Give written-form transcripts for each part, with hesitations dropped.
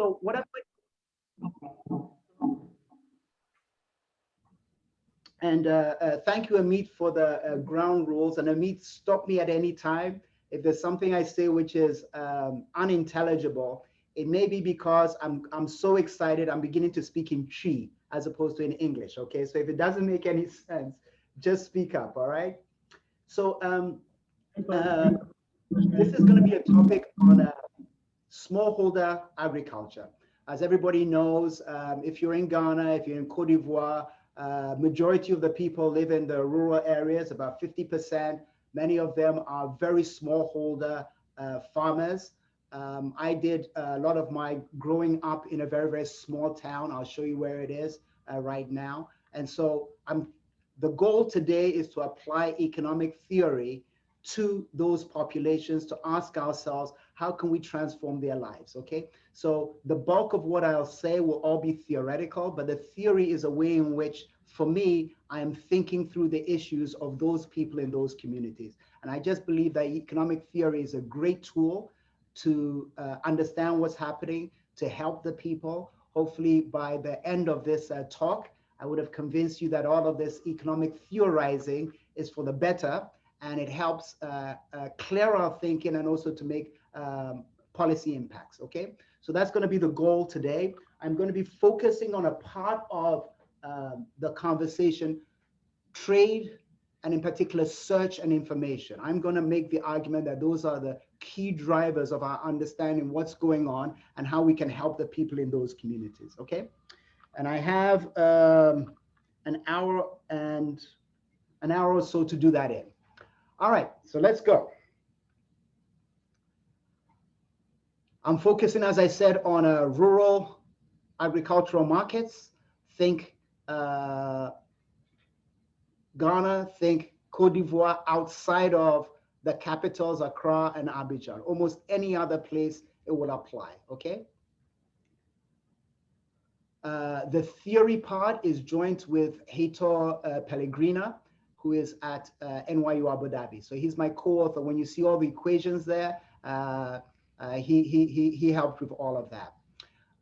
So what I'm And thank you, Amit, for the ground rules. And Amit, stop me at any time. If there's something I say which is unintelligible, it may be because I'm so excited, I'm beginning to speak in Chi as opposed to in English, okay? So if it doesn't make any sense, just speak up, all right? So this is gonna be a topic on smallholder agriculture. As everybody knows, if you're in Ghana, if you're in Cote d'Ivoire, majority of the people live in the rural areas, about 50%. Many of them are very smallholder farmers. I did a lot of my growing up in a very, very small town. I'll show you where it is right now. And so the goal today is to apply economic theory to those populations, to ask ourselves, how can we transform their lives, okay? So the bulk of what I'll say will all be theoretical, but the theory is a way in which, for me, I am thinking through the issues of those people in those communities. And I just believe that economic theory is a great tool to understand what's happening, to help the people. Hopefully by the end of this talk, I would have convinced you that all of this economic theorizing is for the better, and it helps clear our thinking and also to make policy impacts, okay? So that's gonna be the goal today. I'm gonna be focusing on a part of the conversation, trade, and in particular, search and information. I'm gonna make the argument that those are the key drivers of our understanding what's going on and how we can help the people in those communities, okay? And I have an hour or so to do that in. All right, so let's go. I'm focusing, as I said, on rural agricultural markets. Think Ghana, think Cote d'Ivoire outside of the capitals, Accra and Abidjan. Almost any other place it will apply, okay? The theory part is joint with Heitor Pellegrina, who is at NYU Abu Dhabi. So he's my co-author. When you see all the equations there, he helped with all of that.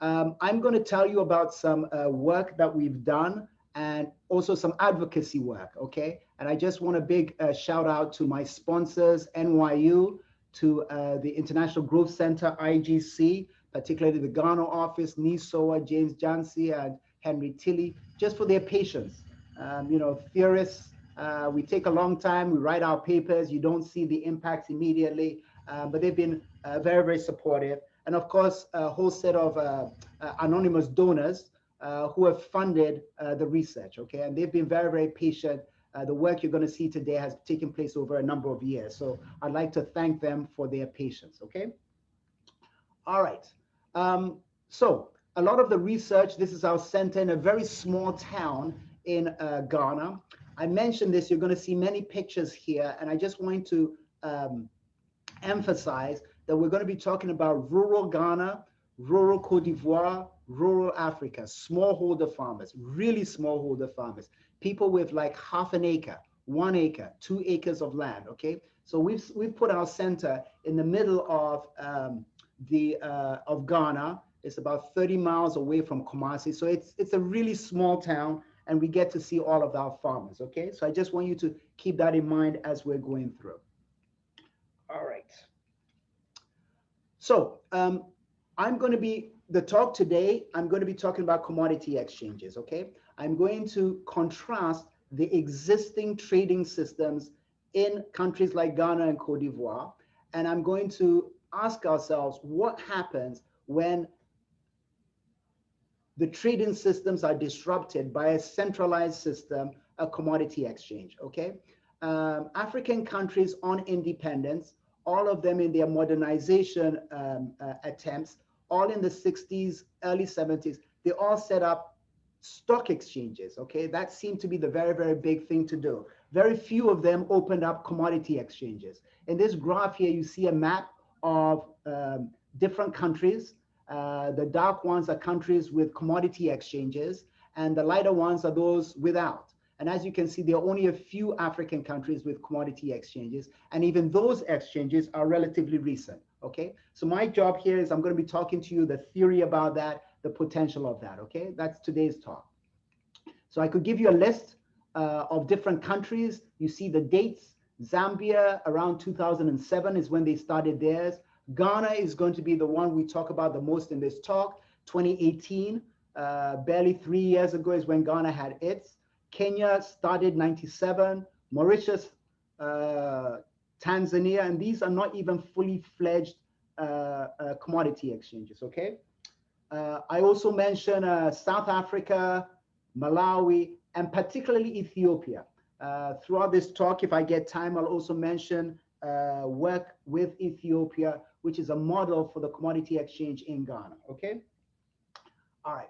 I'm going to tell you about some work that we've done and also some advocacy work, okay? And I just want a big shout out to my sponsors, NYU, to the International Growth Center, IGC, particularly the Ghana office, Nisoa, James Jansi, and Henry Tilley, just for their patience. You know, theorists, we take a long time, we write our papers, you don't see the impacts immediately, but they've been very, very supportive. And of course, a whole set of anonymous donors who have funded the research, okay? And they've been very, very patient. The work you're gonna see today has taken place over a number of years. So I'd like to thank them for their patience, okay? All right, so a lot of the research, this is our center in a very small town in Ghana. I mentioned this, you're gonna see many pictures here, and I just want to emphasize that we're gonna be talking about rural Ghana, rural Cote d'Ivoire, rural Africa, smallholder farmers, really smallholder farmers, people with like half an acre, 1 acre, 2 acres of land, okay? So we've put our center in the middle of Ghana. It's about 30 miles away from Kumasi. So it's a really small town, and we get to see all of our farmers, okay? So I just want you to keep that in mind as we're going through. All right. So the talk today, I'm going to be talking about commodity exchanges, okay? I'm going to contrast the existing trading systems in countries like Ghana and Cote d'Ivoire, and I'm going to ask ourselves what happens when the trading systems are disrupted by a centralized system, a commodity exchange, okay? African countries on independence, all of them in their modernization attempts, all in the 60s, early 70s, they all set up stock exchanges, okay? That seemed to be the very, very big thing to do. Very few of them opened up commodity exchanges. In this graph here, you see a map of different countries. The dark ones are countries with commodity exchanges, and the lighter ones are those without. And as you can see, there are only a few African countries with commodity exchanges, and even those exchanges are relatively recent, Okay, so my job here is I'm going to be talking to you the theory about that, the potential of that. Okay, that's today's talk. So I could give you a list of different countries. You see the dates. Zambia around 2007 is when they started theirs. Ghana is going to be the one we talk about the most in this talk. 2018, barely 3 years ago is when Ghana had its. Kenya started 97. Mauritius, Tanzania, and these are not even fully fledged commodity exchanges, okay? I also mentioned South Africa, Malawi, and particularly Ethiopia. Throughout this talk, if I get time, I'll also mention work with Ethiopia, which is a model for the commodity exchange in Ghana, okay? All right.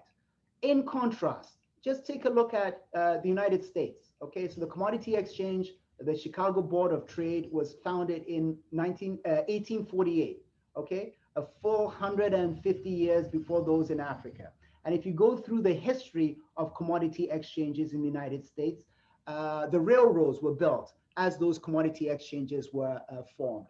In contrast, just take a look at the United States, okay? So the commodity exchange, the Chicago Board of Trade was founded in 1848, okay? A full 150 years before those in Africa. And if you go through the history of commodity exchanges in the United States, the railroads were built as those commodity exchanges were formed.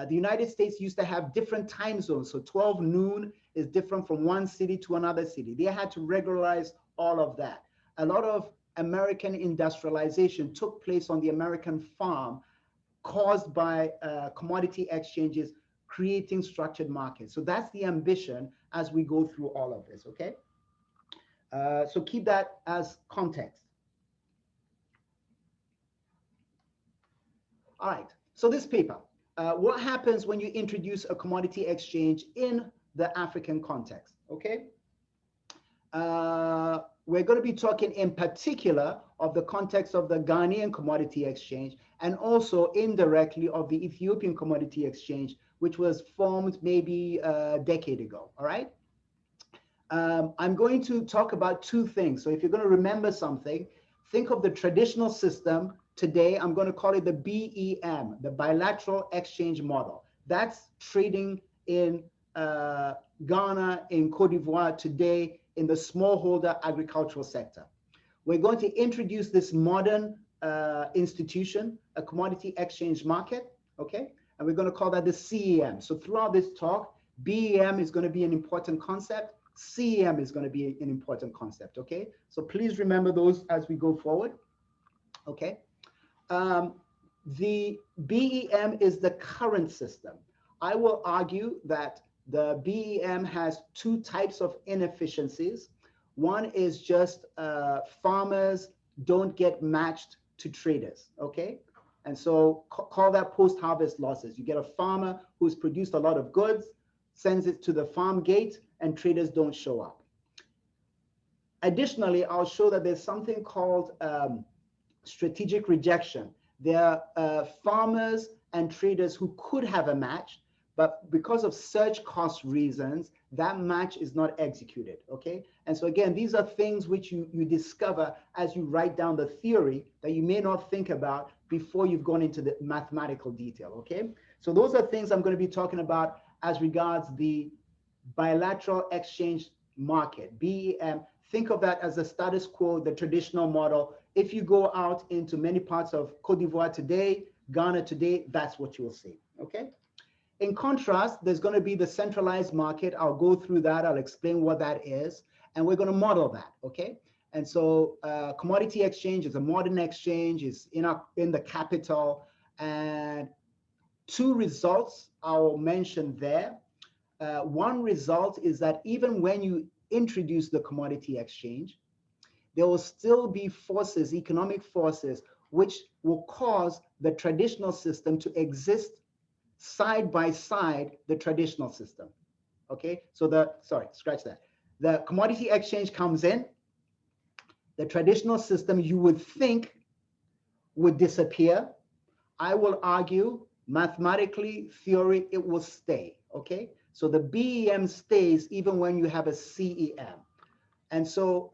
The United States used to have different time zones. So 12 noon is different from one city to another city. They had to regularize all of that. A lot of American industrialization took place on the American farm caused by commodity exchanges creating structured markets. So that's the ambition as we go through all of this, okay? So keep that as context. All right, so this paper, what happens when you introduce a commodity exchange in the African context, okay? We're going to be talking in particular of the context of the Ghanaian commodity exchange and also indirectly of the Ethiopian commodity exchange, which was formed maybe a decade ago, all right? I'm going to talk about two things. So if you're going to remember something, think of the traditional system. Today, I'm going to call it the BEM, the Bilateral Exchange Model. That's trading in Ghana, in Cote d'Ivoire today in the smallholder agricultural sector. We're going to introduce this modern institution, a commodity exchange market, okay? And we're going to call that the CEM. So throughout this talk, BEM is going to be an important concept. CEM is going to be an important concept, okay? So please remember those as we go forward, okay? The BEM is the current system. I will argue that the BEM has two types of inefficiencies. One is just farmers don't get matched to traders, okay? And so call that post-harvest losses. You get a farmer who's produced a lot of goods, sends it to the farm gate, and traders don't show up. Additionally, I'll show that there's something called strategic rejection. There are farmers and traders who could have a match, but because of surge cost reasons, that match is not executed, okay? And so again, these are things which you discover as you write down the theory that you may not think about before you've gone into the mathematical detail, okay? So those are things I'm going to be talking about as regards the bilateral exchange market, BEM. Think of that as the status quo, the traditional model. If you go out into many parts of Cote d'Ivoire today, Ghana today, that's what you will see, okay? In contrast, there's going to be the centralized market. I'll go through that. I'll explain what that is, and we're going to model that, okay? And so commodity exchange is a modern exchange, is in the capital, and two results I'll mention there. One result is that even when you introduce the commodity exchange, there will still be forces, economic forces, which will cause the traditional system to exist side by side the traditional system, okay? So scratch that. The commodity exchange comes in, the traditional system you would think would disappear. I will argue mathematically, theory, it will stay, okay? So the BEM stays even when you have a CEM. And so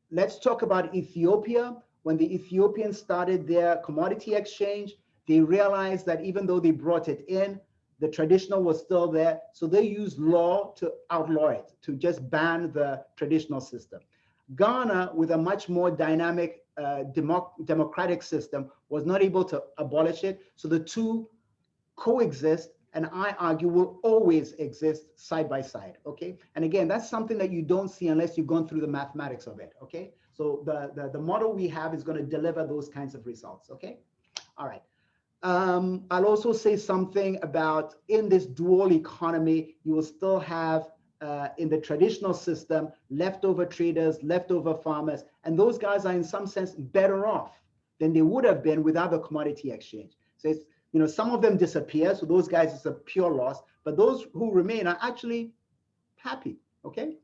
let's talk about Ethiopia. When the Ethiopians started their commodity exchange, they realized that even though they brought it in, the traditional was still there. So they used law to outlaw it, to just ban the traditional system. Ghana, with a much more dynamic democratic system, was not able to abolish it. So the two coexist and I argue will always exist side by side, okay? And again, that's something that you don't see unless you've gone through the mathematics of it, okay? So the model we have is going to deliver those kinds of results, okay? All right. I'll also say something about in this dual economy, you will still have in the traditional system, leftover traders, leftover farmers, and those guys are in some sense better off than they would have been without the commodity exchange. So it's, you know, some of them disappear, so those guys is a pure loss, but those who remain are actually happy, okay?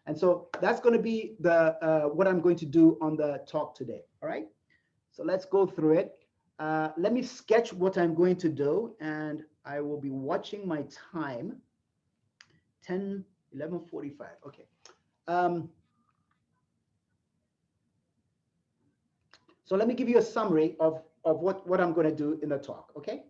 And so that's going to be the what I'm going to do on the talk today, all right? So let's go through it. Let me sketch what I'm going to do, and I will be watching my time. 11:45, okay. So let me give you a summary of what I'm going to do in the talk, okay?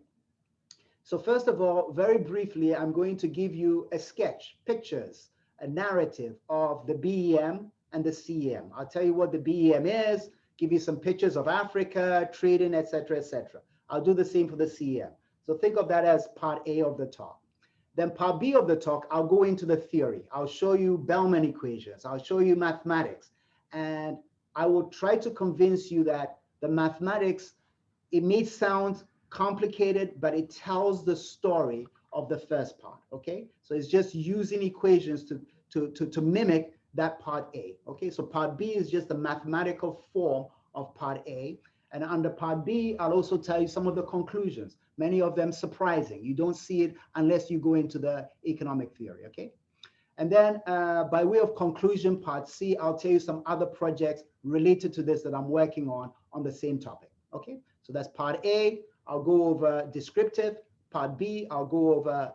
So first of all, very briefly, I'm going to give you a sketch, pictures, a narrative of the BEM and the CEM. I'll tell you what the BEM is, give you some pictures of Africa, trading, etc., etc. I'll do the same for the CEM. So think of that as part A of the talk. Then part B of the talk, I'll go into the theory. I'll show you Bellman equations. I'll show you mathematics. And I will try to convince you that the mathematics, it may sound complicated, but it tells the story of the first part, okay? So it's just using equations to mimic that part A, okay? So part B is just the mathematical form of part A. And under part B, I'll also tell you some of the conclusions, many of them surprising. You don't see it unless you go into the economic theory, okay? And then by way of conclusion, part C, I'll tell you some other projects related to this that I'm working on the same topic, okay? So that's part A. I'll go over descriptive. Part B, I'll go over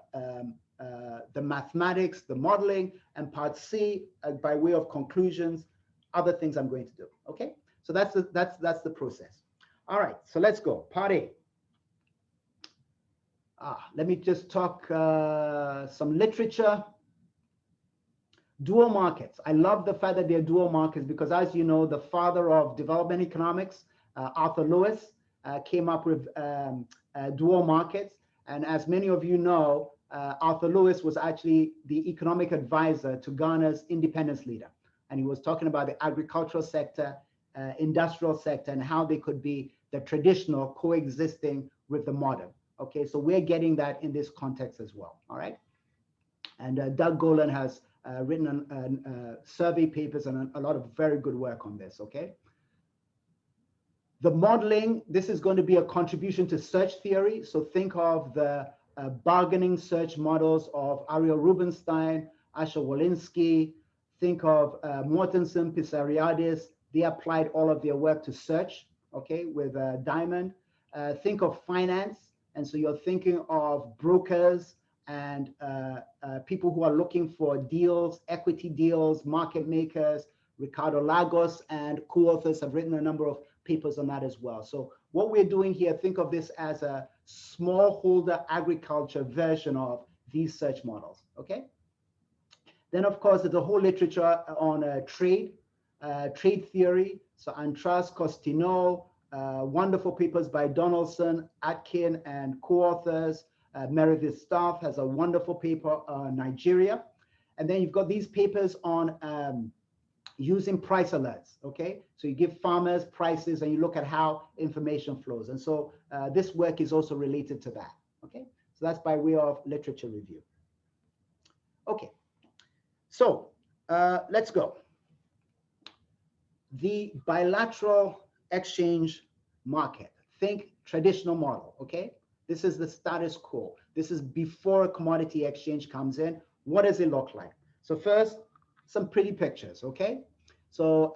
the mathematics, the modeling, and part C, by way of conclusions, other things I'm going to do, okay? So that's the process. All right, so let's go. Part A. Let me just talk some literature. Dual markets. I love the fact that they're dual markets because, as you know, the father of development economics, Arthur Lewis, came up with dual markets. And as many of you know, Arthur Lewis was actually the economic advisor to Ghana's independence leader. And he was talking about the agricultural sector, industrial sector, and how they could be the traditional coexisting with the modern. Okay, so we're getting that in this context as well, all right? And Doug Golan has written survey papers and a lot of very good work on this, okay? The modeling, this is going to be a contribution to search theory. So think of the bargaining search models of Ariel Rubinstein, Asher Walensky. Think of Mortensen, Pissariadis. They applied all of their work to search, okay, with Diamond. Think of finance. And so you're thinking of brokers and people who are looking for deals, equity deals, market makers. Ricardo Lagos and co-authors have written a number of papers on that as well. So what we're doing here, think of this as a smallholder agriculture version of these search models, okay? Then, of course, there's a whole literature on trade theory. So Antras, Costino, wonderful papers by Donaldson, Atkin, and co-authors. Meredith Staff has a wonderful paper on Nigeria. And then you've got these papers on using price alerts, okay? So you give farmers prices and you look at how information flows. And so this work is also related to that, okay? So that's by way of literature review. Okay, so let's go. The bilateral exchange market, think traditional model, okay? This is the status quo. This is before a commodity exchange comes in. What does it look like? So first, some pretty pictures, okay? So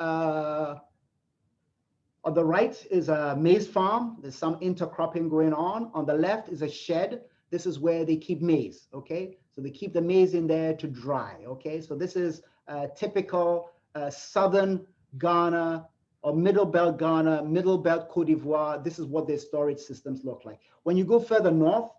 on the right is a maize farm. There's some intercropping going on. On the left is a shed. This is where they keep maize, okay? So they keep the maize in there to dry, okay? So this is typical southern Ghana or middle belt Ghana, middle belt Cote d'Ivoire. This is what their storage systems look like. When you go further north,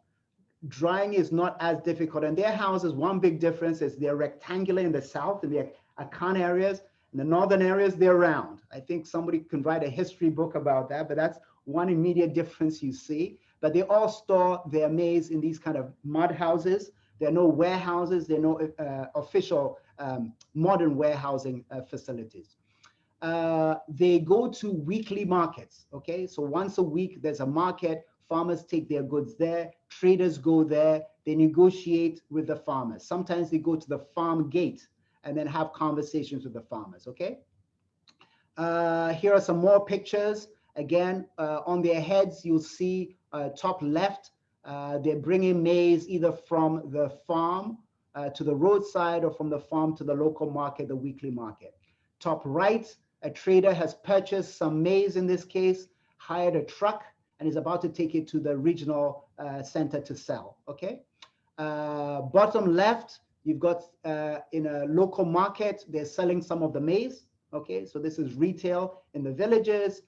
drying is not as difficult. And their houses, one big difference is they're rectangular in the south, in the Akan areas. In the northern areas, they're round. I think somebody can write a history book about that, but that's one immediate difference you see. but they all store their maize in these kind of mud houses. There are no warehouses. There are no official modern warehousing facilities. They go to weekly markets, okay? So once a week, there's a market. Farmers take their goods there. Traders go there. They negotiate with the farmers. Sometimes they go to the farm gate and then have conversations with the farmers, okay? Here are some more pictures. Again, on their heads, you'll see top left, they're bringing maize either from the farm to the roadside or from the farm to the local market, the weekly market. Top right, a trader has purchased some maize in this case, hired a truck, and is about to take it to the regional center to sell, okay? Bottom left, you've got in a local market, they're selling some of the maize, okay? So this is retail in the villages.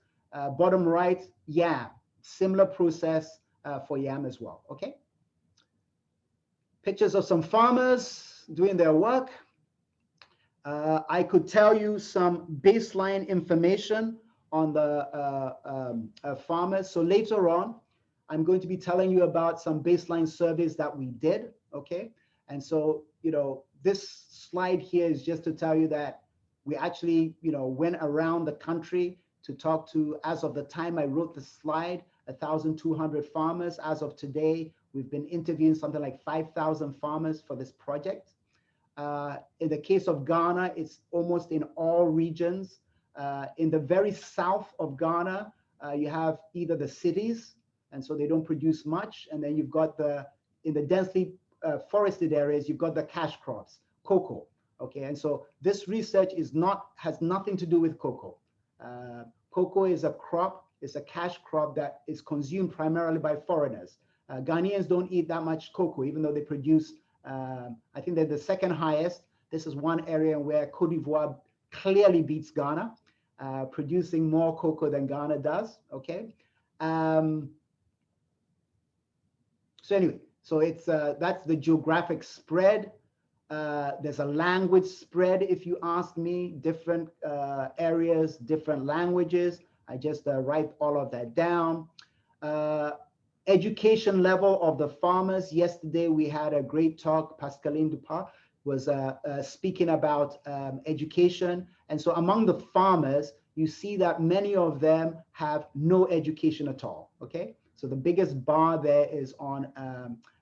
Bottom right, yam, similar process for yam as well, okay? Pictures of some farmers doing their work. I could tell you some baseline information on the farmers. So later on, I'm going to be telling you about some baseline surveys that we did, okay? And so, you know, this slide here is just to tell you that we actually, you know, went around the country to talk to, as of the time I wrote the slide, 1,200 farmers. As of today, we've been interviewing something like 5,000 farmers for this project. In the case of Ghana, it's almost in all regions. In the very south of Ghana, you have either the cities, and so they don't produce much, and then you've got in the densely forested areas, you've got the cash crops, cocoa, okay? And so this research has nothing to do with cocoa. Cocoa is a crop, it's a cash crop that is consumed primarily by foreigners. Ghanaians don't eat that much cocoa, even though they produce, I think they're the second highest. This is one area where Cote d'Ivoire clearly beats Ghana, producing more cocoa than Ghana does, okay? So anyway, so it's that's the geographic spread. There's a language spread, if you ask me, different areas, different languages. I just write all of that down. Education level of the farmers. Yesterday, we had a great talk. Pascaline Dupart was speaking about education. And so among the farmers, you see that many of them have no education at all, okay? So the biggest bar there is on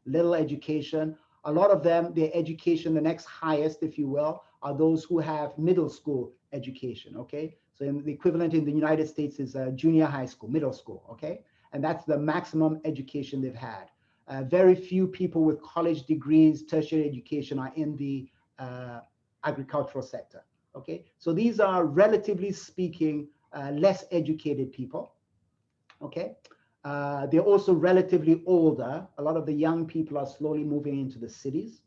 little education. A lot of them, their education, the next highest, if you will, are those who have middle school education, okay? So the equivalent in the United States is junior high school, middle school, okay? And that's the maximum education they've had. Very few people with college degrees, tertiary education are in the agricultural sector, okay? So these are, relatively speaking, less educated people, okay? They're also relatively older. A lot of the young people are slowly moving into the cities.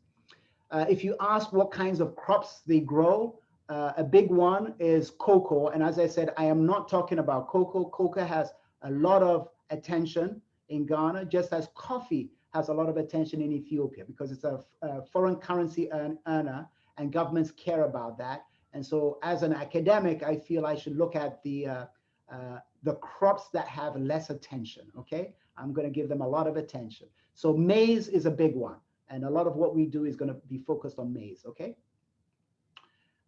If you ask what kinds of crops they grow, a big one is cocoa. And as I said, I am not talking about cocoa. Cocoa has a lot of attention in Ghana, just as coffee has a lot of attention in Ethiopia, because it's a foreign currency earner and governments care about that. And so as an academic, I feel I should look at the crops that have less attention, okay? I'm gonna give them a lot of attention. So maize is a big one. And a lot of what we do is gonna be focused on maize, okay?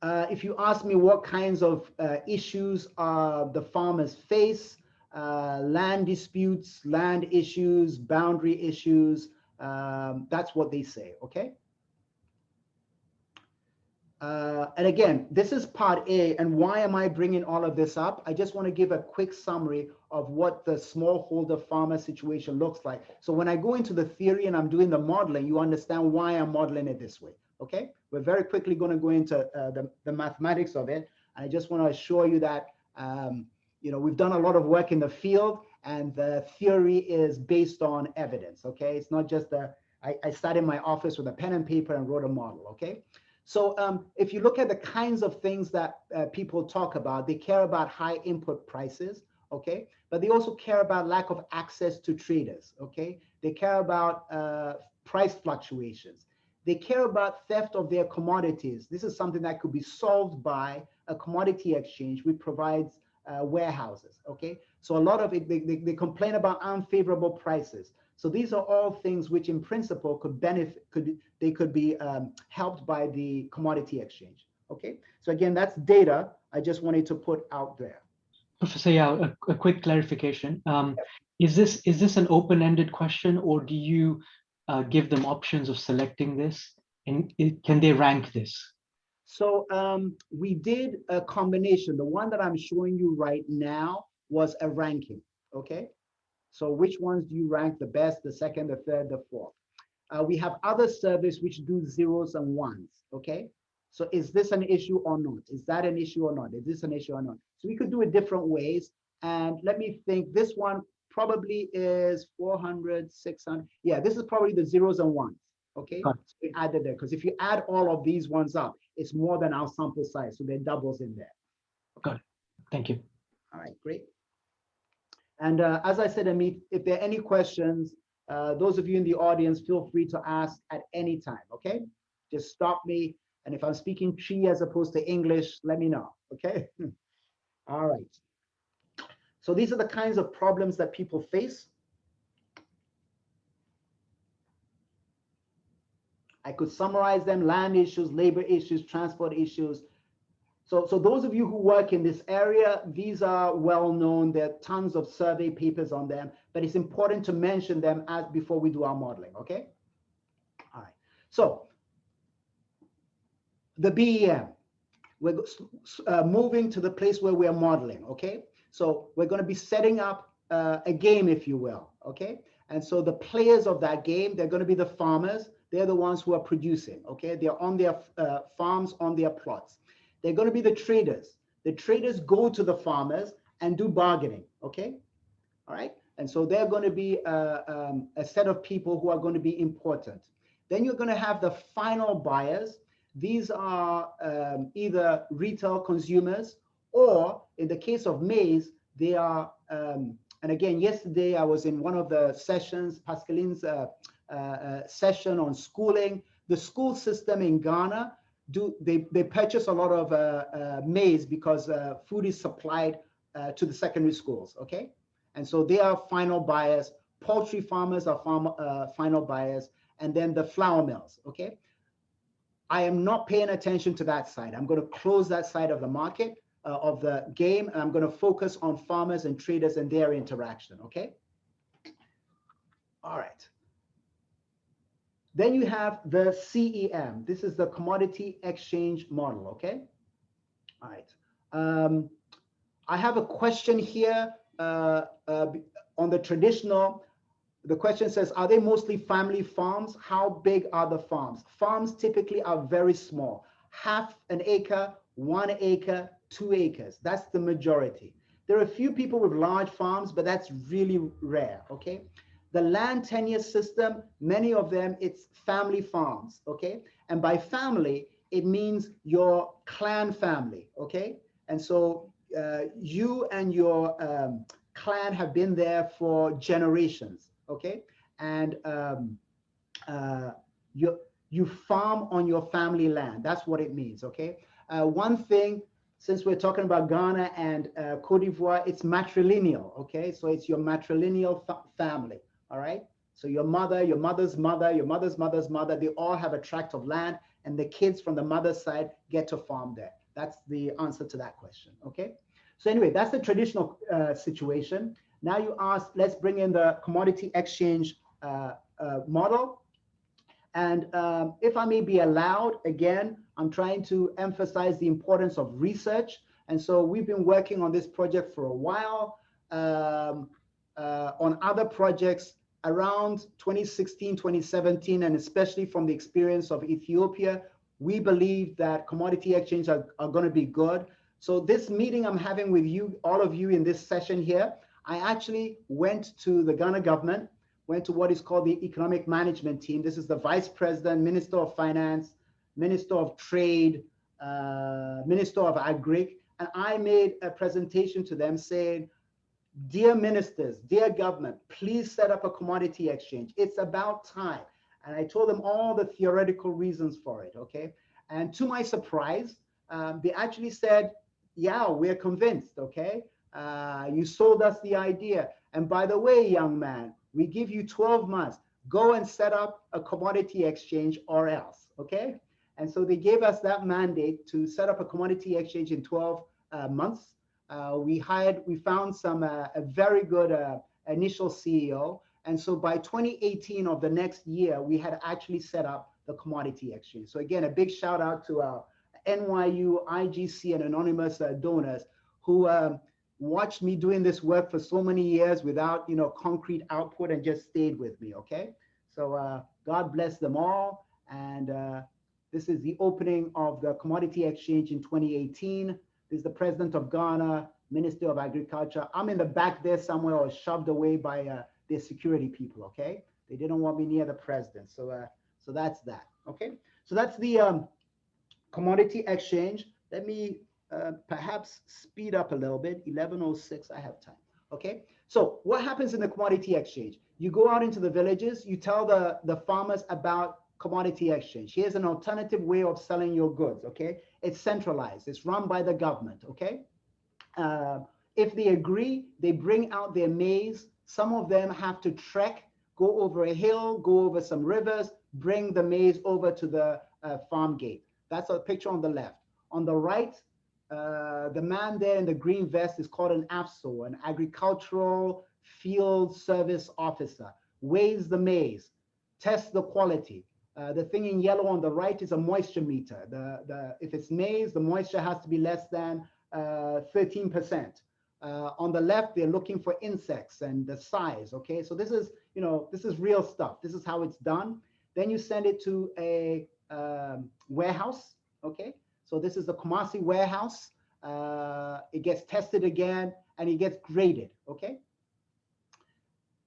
If you ask me what kinds of issues the farmers face, land disputes, land issues, boundary issues, that's what they say, okay? And again, this is part A, and why am I bringing all of this up? I just want to give a quick summary of what the smallholder farmer situation looks like. So when I go into the theory and I'm doing the modeling, you understand why I'm modeling it this way, okay? We're very quickly going to go into the mathematics of it. I just want to assure you that, you know, we've done a lot of work in the field, and the theory is based on evidence, okay? It's not just I sat in my office with a pen and paper and wrote a model, okay? So if you look at the kinds of things that people talk about, they care about high input prices, okay? But they also care about lack of access to traders, okay? They care about price fluctuations. They care about theft of their commodities. This is something that could be solved by a commodity exchange, which provides warehouses. Okay, so a lot of it, they complain about unfavorable prices. So these are all things which in principle could benefit, could be helped by the commodity exchange. Okay, so again, that's data I just wanted to put out there. Professor Yao, a quick clarification. Is this an open-ended question, or do you give them options of selecting this? And can they rank this? So we did a combination. The one that I'm showing you right now was a ranking. Okay, so which ones do you rank the best, the second, the third, the fourth? We have other surveys which do zeros and ones. Okay, so is this an issue or not? Is that an issue or not? Is this an issue or not? So we could do it different ways. And let me think, this one probably is 400, 600. Yeah, this is probably the zeros and ones. Okay, so we added there because if you add all of these ones up, it's more than our sample size. So there are doubles in there. Got it. Thank you. All right, great. And as I said, Amit, if there are any questions, those of you in the audience, feel free to ask at any time, okay? Just stop me. And if I'm speaking Chi as opposed to English, let me know, okay? All right. So these are the kinds of problems that people face. I could summarize them: land issues, labor issues, transport issues. So those of you who work in this area, these are well known. There are tons of survey papers on them, but it's important to mention them as before we do our modeling, okay? All right, so the BEM, we're moving to the place where we're modeling, okay? So we're gonna be setting up a game, if you will, okay? And so the players of that game, they're gonna be the farmers. They're the ones who are producing, okay? They're on their farms, on their plots. They're going to be the traders. The traders go to the farmers and do bargaining, okay? All right? And so they're going to be a set of people who are going to be important. Then you're going to have the final buyers. These are either retail consumers, or in the case of maize, they are, and again, yesterday I was in one of the sessions, Pascaline's session on schooling. The school system in Ghana, they purchase a lot of maize because food is supplied to the secondary schools, okay? And so they are final buyers. Poultry farmers are final buyers, and then the flour mills, okay? I am not paying attention to that side. I'm going to close that side of the market, of the game, and I'm going to focus on farmers and traders and their interaction, okay? All right. Then you have the CEM. This is the commodity exchange model, okay? All right. I have a question here on the traditional. The question says, are they mostly family farms? How big are the farms? Farms typically are very small. Half an acre, 1 acre, 2 acres. That's the majority. There are a few people with large farms, but that's really rare, okay? The land tenure system, many of them, it's family farms, okay? And by family, it means your clan family, okay? And so you and your clan have been there for generations, okay? And you farm on your family land. That's what it means, okay? One thing, since we're talking about Ghana and Cote d'Ivoire, it's matrilineal, okay? So it's your matrilineal family. All right. So your mother, your mother's mother, your mother's mother's mother, they all have a tract of land, and the kids from the mother's side get to farm there. That's the answer to that question. Okay. So anyway, that's the traditional situation. Now you ask, let's bring in the commodity exchange model. And if I may be allowed, again, I'm trying to emphasize the importance of research. And so we've been working on this project for a while. On other projects around 2016, 2017, and especially from the experience of Ethiopia, we believe that commodity exchange are going to be good. So this meeting I'm having with you, all of you in this session here, I actually went to the Ghana government, went to what is called the Economic Management Team. This is the Vice President, Minister of Finance, Minister of Trade, Minister of Agri, and I made a presentation to them saying, dear ministers, dear government, please set up a commodity exchange. It's about time. And I told them all the theoretical reasons for it, okay? And to my surprise, they actually said, yeah, we're convinced, okay? You sold us the idea. And by the way, young man, we give you 12 months. Go and set up a commodity exchange or else, okay? And so they gave us that mandate to set up a commodity exchange in 12 months. We found a very good initial CEO. And so by 2018 of the next year, we had actually set up the commodity exchange. So again, a big shout out to our NYU, IGC, and anonymous donors who watched me doing this work for so many years without, concrete output and just stayed with me, okay? So God bless them all. And this is the opening of the commodity exchange in 2018. This is the president of Ghana, Minister of Agriculture. I'm in the back there somewhere, or shoved away by their security people, okay? They didn't want me near the president. So that's that, okay? So that's the commodity exchange. Let me perhaps speed up a little bit. 11:06, I have time, okay? So what happens in the commodity exchange? You go out into the villages, you tell the farmers about commodity exchange. Here's an alternative way of selling your goods, okay? It's centralized, it's run by the government, okay? If they agree, they bring out their maize. Some of them have to trek, go over a hill, go over some rivers, bring the maize over to the farm gate. That's a picture on the left. On the right, the man there in the green vest is called an AFSO, an agricultural field service officer, weighs the maize, tests the quality. The thing in yellow on the right is a moisture meter. If it's maize, the moisture has to be less than 13%. On the left, they're looking for insects and the size, okay? So this is, this is real stuff. This is how it's done. Then you send it to a warehouse, okay? So this is the Kumasi warehouse. It gets tested again and it gets graded, okay?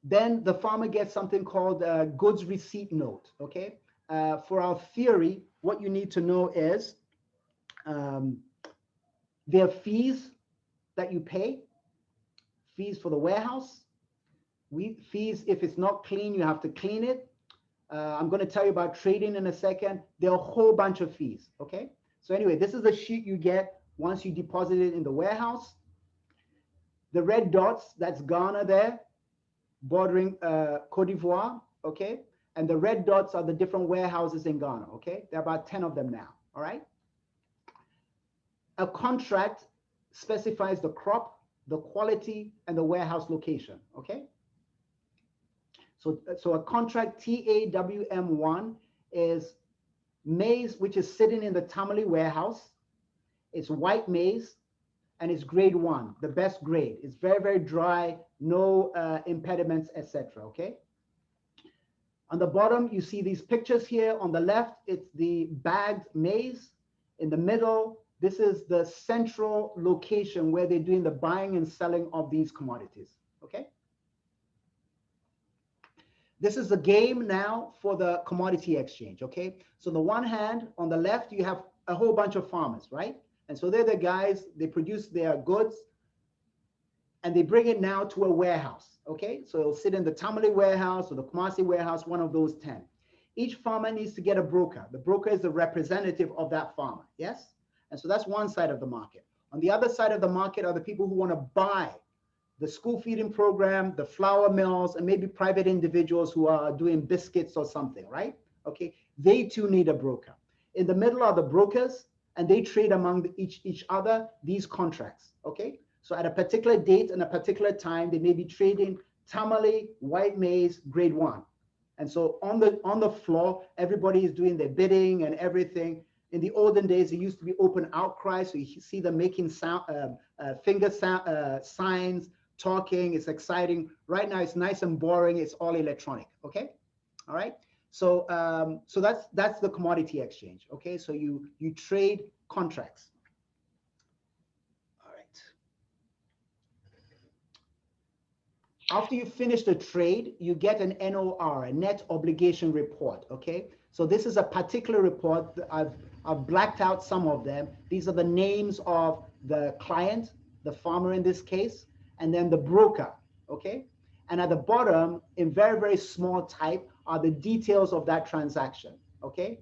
Then the farmer gets something called a goods receipt note, okay? For our theory, what you need to know is there are fees that you pay, fees for the warehouse, fees if it's not clean, you have to clean it. I'm going to tell you about trading in a second. There are a whole bunch of fees, okay? So anyway, this is the sheet you get once you deposit it in the warehouse. The red dots, that's Ghana there, bordering Cote d'Ivoire, okay? And the red dots are the different warehouses in Ghana, okay? There are about 10 of them now, all right? A contract specifies the crop, the quality, and the warehouse location, okay? So a contract, TAWM1, is maize, which is sitting in the Tamale warehouse. It's white maize, and it's grade 1, the best grade. It's very, very dry, no impediments, etc., okay? On the bottom, you see these pictures here. On the left, it's the bagged maize. In the middle, this is the central location where they're doing the buying and selling of these commodities, okay? This is the game now for the commodity exchange, okay? So on the one hand, on the left, you have a whole bunch of farmers, right? And so they're the guys, they produce their goods and they bring it now to a warehouse, okay? So it'll sit in the Tamale warehouse or the Kumasi warehouse, one of those 10. Each farmer needs to get a broker. The broker is the representative of that farmer, yes? And so that's one side of the market. On the other side of the market are the people who want to buy the school feeding program, the flour mills, and maybe private individuals who are doing biscuits or something, right? Okay, they too need a broker. In the middle are the brokers, and they trade among each other these contracts, okay? So at a particular date and a particular time, they may be trading Tamale, white maize, grade 1. And so on the floor, everybody is doing their bidding and everything. In the olden days, it used to be open outcry, so you see them making finger signs, talking. It's exciting. Right now, it's nice and boring. It's all electronic. Okay, all right. So so that's the commodity exchange. Okay, so you trade contracts. All right. After you finish the trade, you get an NOR, a net obligation report. Okay, so this is a particular report. I've blacked out some of them. These are the names of the client, the farmer in this case, and then the broker, okay? And at the bottom, in very, very small type, are the details of that transaction, okay?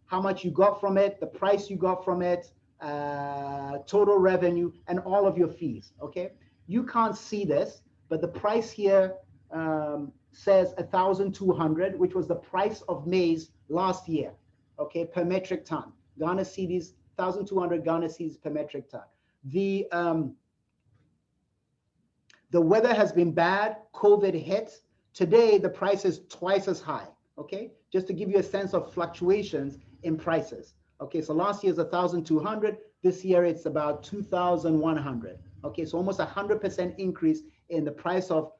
How much you got from it, the price you got from it, total revenue, and all of your fees, okay? You can't see this, but the price here says 1,200, which was the price of maize last year, okay, per metric ton. Ghana cedis, 1,200 Ghana cedis per metric ton. The weather has been bad, COVID hit. Today, the price is twice as high, okay? Just to give you a sense of fluctuations in prices. Okay, so last year is 1,200. This year it's about 2,100. Okay, so almost 100% increase in the price of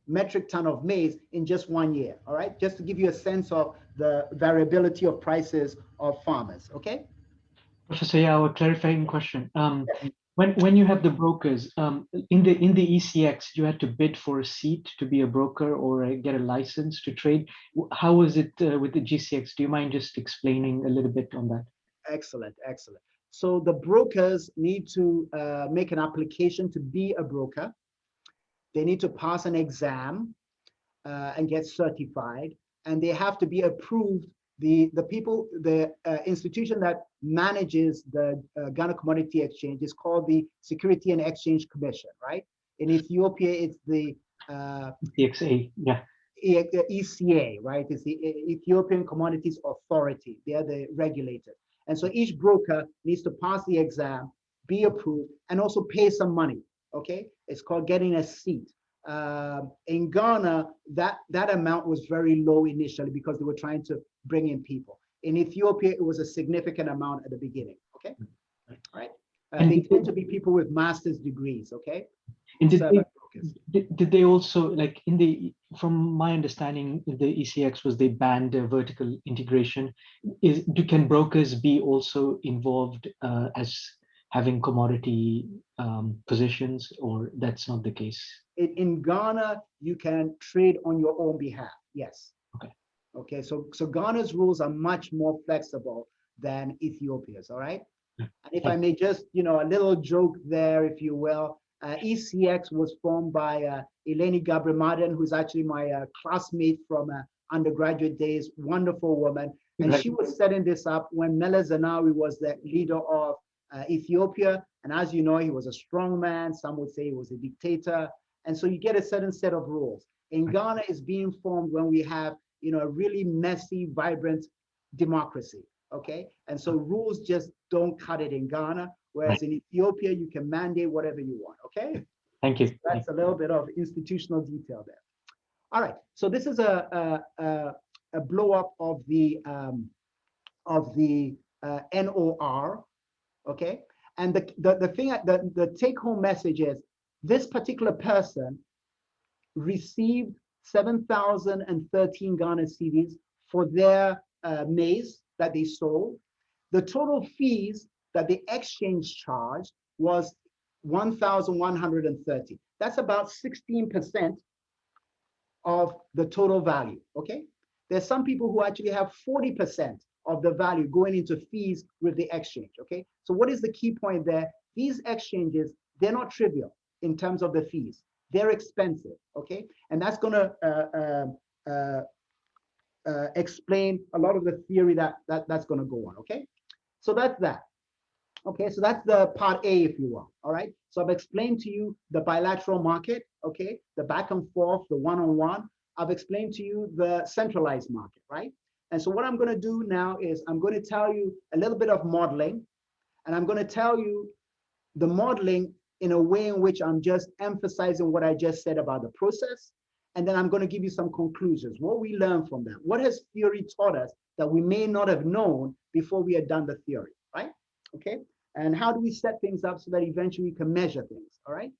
metric ton of maize in just 1 year. All right, just to give you a sense of the variability of prices of farmers. Okay. Professor Yao, a clarifying question. When you have the brokers in the ECX, you had to bid for a seat to be a broker or get a license to trade. How was it with the GCX? Do you mind just explaining a little bit on that? Excellent, excellent. So the brokers need to make an application to be a broker. They need to pass an exam and get certified, and they have to be approved. The institution that manages the Ghana Commodity Exchange is called the Security and Exchange Commission, right? In Ethiopia, it's the EXA, yeah. ECA, right? It's the Ethiopian Commodities Authority. They are the regulator. And so each broker needs to pass the exam, be approved, and also pay some money, okay? It's called getting a seat. In Ghana, that amount was very low initially because they were trying to bring in people. In Ethiopia, it was a significant amount at the beginning, okay? All right. They tend to be people with master's degrees, okay? And did they also, like from my understanding, the ECX was they banned vertical integration. Can brokers be also involved as having commodity positions, or that's not the case? In Ghana, you can trade on your own behalf. Yes. Okay. Okay. So Ghana's rules are much more flexible than Ethiopia's. All right. And if I may just, a little joke there, if you will, ECX was formed by Eleni Gabrimaden, who's actually my classmate from undergraduate days, wonderful woman. And she was setting this up when Meles Zenawi was the leader of Ethiopia. And as you know, he was a strong man. Some would say he was a dictator. And so you get a certain set of rules. In Ghana, it's being formed when we have, a really messy, vibrant democracy. Okay. And so rules just don't cut it in Ghana. Whereas in Ethiopia, you can mandate whatever you want. Okay. Thank you. So that's a little bit of institutional detail there. All right. So this is a blow up of the NOR. Okay. And the take home message is this particular person received 7,013 Ghana cedis for their maize that they sold. The total fees that the exchange charged was 1,130. That's about 16% of the total value, okay? There's some people who actually have 40% of the value going into fees with the exchange, okay? So what is the key point there? These exchanges, they're not trivial in terms of the fees. They're expensive, okay? And that's gonna explain a lot of the theory that's gonna go on, okay? So that's that. Okay, so that's the part A, if you will, all right? So I've explained to you the bilateral market, okay? The back and forth, the one-on-one. I've explained to you the centralized market, right? And so what I'm gonna do now is I'm gonna tell you a little bit of modeling, and I'm gonna tell you the modeling in a way in which I'm just emphasizing what I just said about the process. And then I'm gonna give you some conclusions, what we learned from that. What has theory taught us that we may not have known before we had done the theory, right? Okay. And how do we set things up so that eventually we can measure things, all right?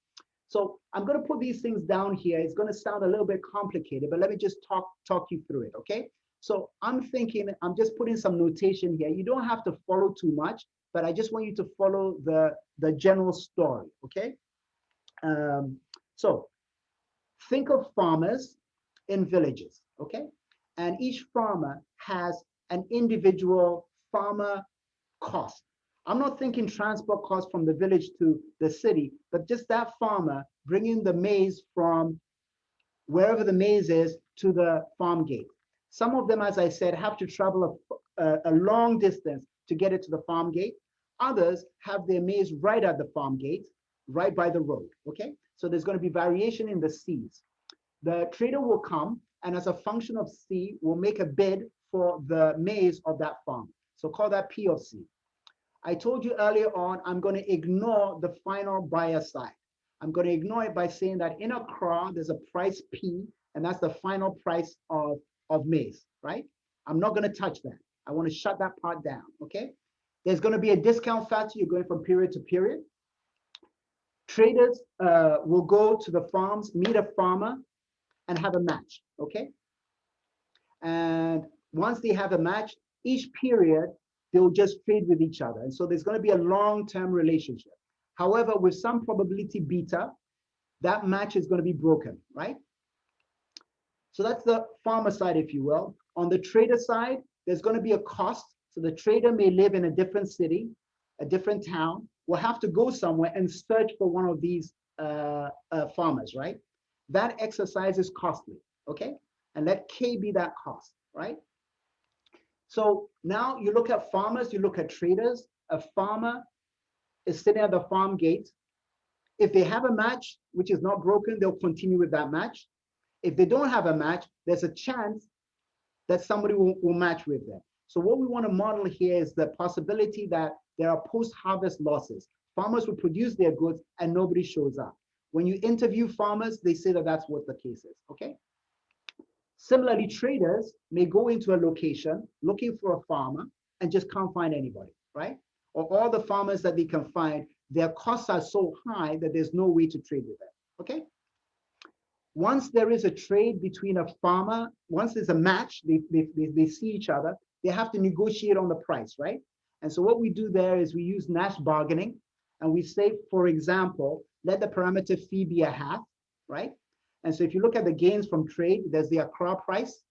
So I'm gonna put these things down here. It's gonna sound a little bit complicated, but let me just talk you through it, okay? So I'm thinking, I'm just putting some notation here. You don't have to follow too much, but I just want you to follow the general story, okay? So think of farmers in villages, okay? And each farmer has an individual farmer cost. I'm not thinking transport costs from the village to the city, but just that farmer bringing the maize from wherever the maize is to the farm gate. Some of them, as I said, have to travel a long distance to get it to the farm gate. Others have their maize right at the farm gate. right by the road, okay? So there's going to be variation in the C's. The trader will come, and as a function of C, will make a bid for the maize of that farm. So call that P of C. I told you earlier on, I'm going to ignore the final buyer side. I'm going to ignore it by saying that in Accra, there's a price P, and that's the final price of maize, right? I'm not going to touch that. I want to shut that part down, okay? There's going to be a discount factor. You're going from period to period. Traders will go to the farms, meet a farmer, and have a match, okay? And once they have a match, each period, they'll just trade with each other. And so there's going to be a long-term relationship. However, with some probability beta, that match is going to be broken, right? So that's the farmer side, if you will. On the trader side, there's going to be a cost. So the trader may live in a different city, a different town, will have to go somewhere and search for one of these farmers, right? That exercise is costly, okay? And let K be that cost, right? So now you look at farmers, you look at traders. A farmer is sitting at the farm gate. If they have a match, which is not broken, they'll continue with that match. If they don't have a match, there's a chance that somebody will match with them. So what we want to model here is the possibility that there are post-harvest losses. Farmers will produce their goods and nobody shows up. When you interview farmers, they say that that's what the case is, okay? Similarly, traders may go into a location looking for a farmer and just can't find anybody, right? Or all the farmers that they can find, their costs are so high that there's no way to trade with them, okay? Once there is a trade between a farmer, once there's a match, they see each other, they have to negotiate on the price, right? And so what we do there is we use Nash bargaining, and we say, for example, let the parameter phi be a half, right? And so if you look at the gains from trade, there's the Accra price,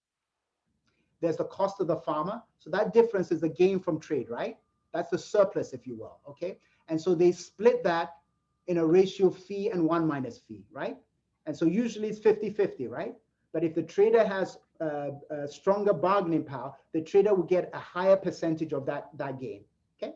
there's the cost of the farmer. So that difference is the gain from trade, right? That's the surplus, if you will, okay? And so they split that in a ratio phi and 1 minus phi, right? And so usually it's 50-50, right? But if the trader has a stronger bargaining power, the trader will get a higher percentage of that gain, okay?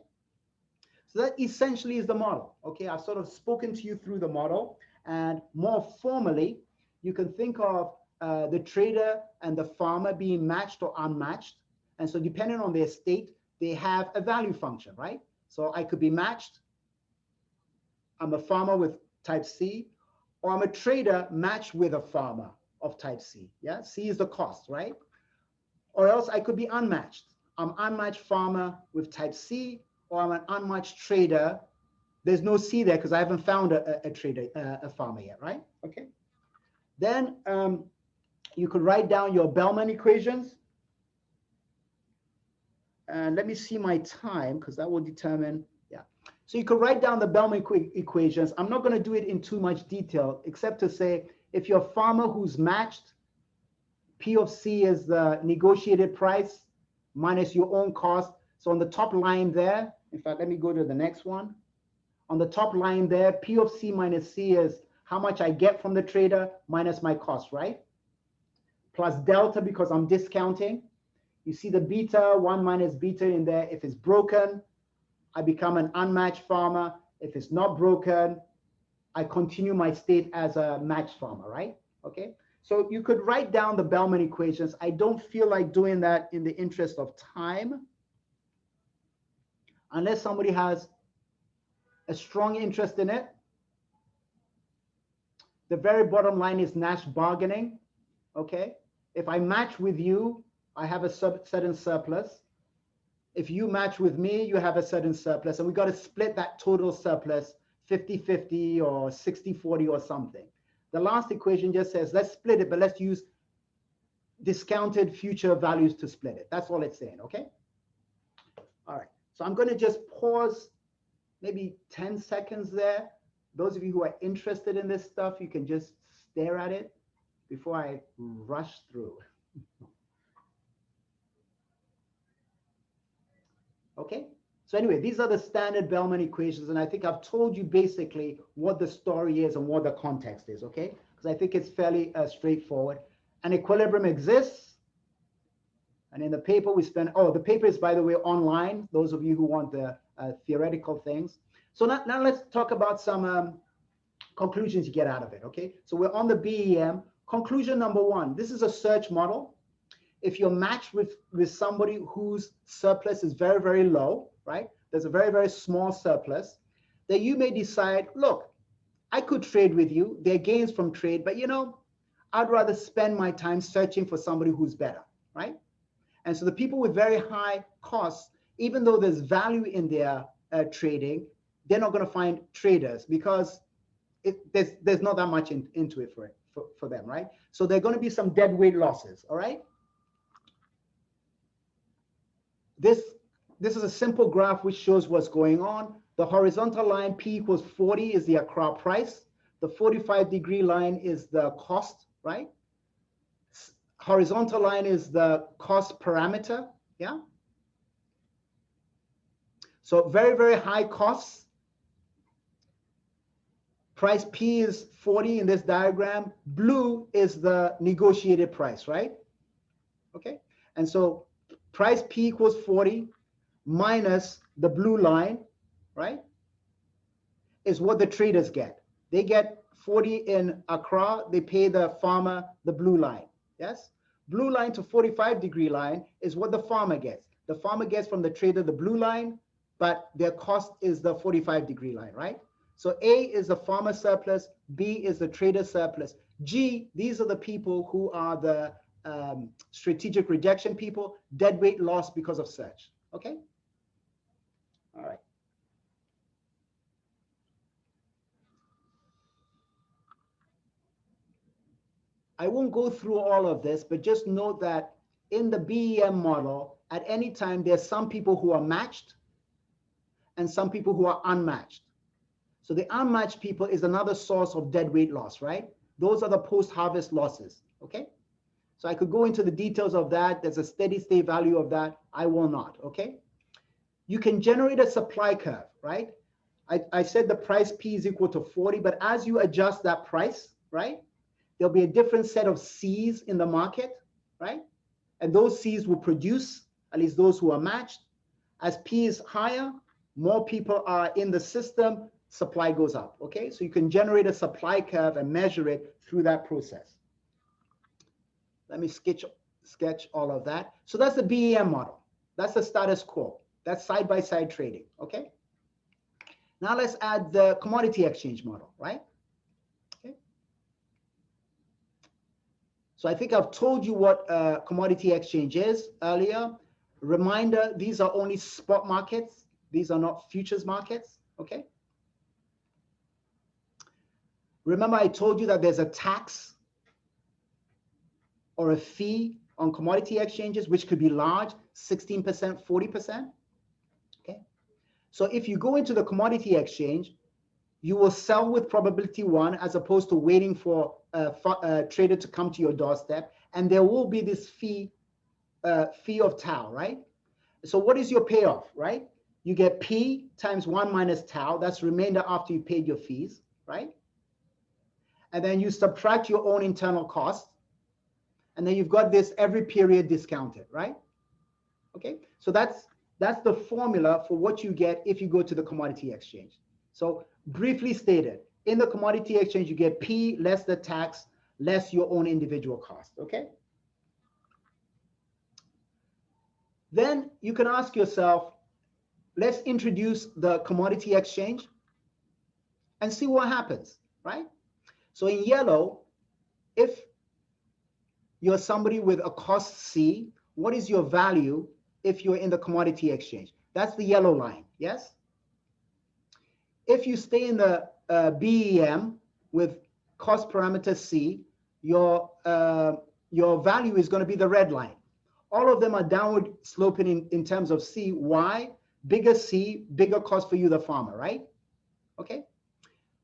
So that essentially is the model, okay? I've sort of spoken to you through the model, and more formally, you can think of the trader and the farmer being matched or unmatched. And so depending on their state, they have a value function, right? So I could be matched. I'm a farmer with type C, or I'm a trader matched with a farmer of type C. Yeah, C is the cost, right? Or else I could be unmatched. I'm unmatched farmer with type C, or I'm an unmatched trader. There's no C there because I haven't found a trader, a farmer yet, right? Okay. Then you could write down your Bellman equations. And let me see my time because that will determine, yeah. So you could write down the Bellman equations. I'm not going to do it in too much detail, except to say, if you're a farmer who's matched, P of C is the negotiated price minus your own cost. So on the top line there, in fact, let me go to the next one. On the top line there, P of C minus C is how much I get from the trader minus my cost, right? Plus delta because I'm discounting. You see the beta, 1 minus beta in there. If it's broken, I become an unmatched farmer. If it's not broken, I continue my state as a matched farmer, right? Okay. So you could write down the Bellman equations. I don't feel like doing that in the interest of time, unless somebody has a strong interest in it. The very bottom line is Nash bargaining, okay? If I match with you, I have a certain surplus. If you match with me, you have a certain surplus, and we got to split that total surplus 50-50 or 60-40 or something. The last equation just says, let's split it, but let's use discounted future values to split it. That's all it's saying, okay? All right, so I'm going to just pause maybe 10 seconds there. Those of you who are interested in this stuff, you can just stare at it before I rush through. Okay, so anyway, these are the standard Bellman equations, and I think I've told you basically what the story is and what the context is, okay? Because I think it's fairly straightforward. An equilibrium exists, and in the paper we spend, oh, the paper is, by the way, online, those of you who want the theoretical things. So now let's talk about some conclusions you get out of it, okay? So we're on the BEM. Conclusion number one, this is a search model. If you're matched with somebody whose surplus is very, very low, right? There's a very, very small surplus, then you may decide, look, I could trade with you. There are gains from trade, but you know, I'd rather spend my time searching for somebody who's better, right? And so the people with very high costs, even though there's value in their trading, they're not going to find traders because there's not that much into it for them, right? So there are going to be some dead weight losses, all right? This is a simple graph which shows what's going on. The horizontal line, P equals 40, is the Accra price. The 45-degree line is the cost, right? Horizontal line is the cost parameter, yeah? So very, very high costs. Price P is 40 in this diagram. Blue is the negotiated price, right? Okay, and so price P equals 40 minus the blue line, right, is what the traders get. They get 40 in Accra, they pay the farmer the blue line, yes? Blue line to 45-degree line is what the farmer gets. The farmer gets from the trader the blue line, but their cost is the 45-degree line, right? So A is the farmer surplus, B is the trader surplus. G, these are the people who are the strategic rejection people, dead weight loss because of search, okay? All right. I won't go through all of this, but just note that in the BEM model, at any time, there's some people who are matched and some people who are unmatched. So the unmatched people is another source of dead weight loss, right? Those are the post-harvest losses, okay? So I could go into the details of that. There's a steady state value of that. I will not, okay? You can generate a supply curve, right? I said the price P is equal to 40, but as you adjust that price, right, there'll be a different set of C's in the market, right? And those C's will produce, at least those who are matched. As P is higher, more people are in the system, supply goes up, okay? So you can generate a supply curve and measure it through that process. Let me sketch all of that. So that's the BEM model. That's the status quo. That's side-by-side trading, okay? Now let's add the commodity exchange model, right? Okay. So I think I've told you what commodity exchange is earlier. Reminder, these are only spot markets. These are not futures markets, okay? Remember I told you that there's a tax or a fee on commodity exchanges, which could be large, 16%, 40%. Okay. So if you go into the commodity exchange, you will sell with probability 1 as opposed to waiting for a trader to come to your doorstep. And there will be this fee of tau, right? So what is your payoff, right? You get P times 1 minus tau. That's remainder after you paid your fees, right? And then you subtract your own internal costs. And then you've got this every period discounted, right? Okay, so that's the formula for what you get if you go to the commodity exchange. So briefly stated, in the commodity exchange, you get P less the tax, less your own individual cost, okay? Then you can ask yourself, let's introduce the commodity exchange and see what happens, right? So in yellow, if you're somebody with a cost C, what is your value if you're in the commodity exchange? That's the yellow line, yes? If you stay in the BEM with cost parameter C, your value is going to be the red line. All of them are downward sloping in terms of C. Why? Bigger C, bigger cost for you, the farmer, right? Okay.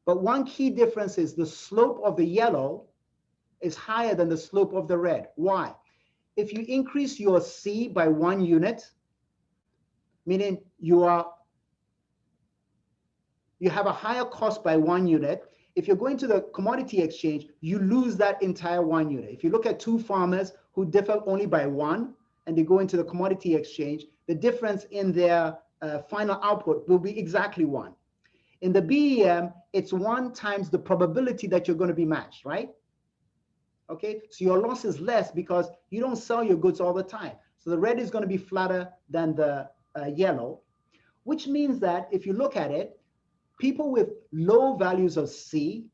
But one key difference is the slope of the yellow is higher than the slope of the red. Why? If you increase your C by 1 unit, meaning you have a higher cost by 1 unit, if you're going to the commodity exchange, you lose that entire 1 unit. If you look at 2 farmers who differ only by 1 and they go into the commodity exchange, the difference in their final output will be exactly 1. In the BEM, it's 1 times the probability that you're going to be matched, right? Okay, so your loss is less because you don't sell your goods all the time. So the red is going to be flatter than the yellow, which means that if you look at it, people with low values of C,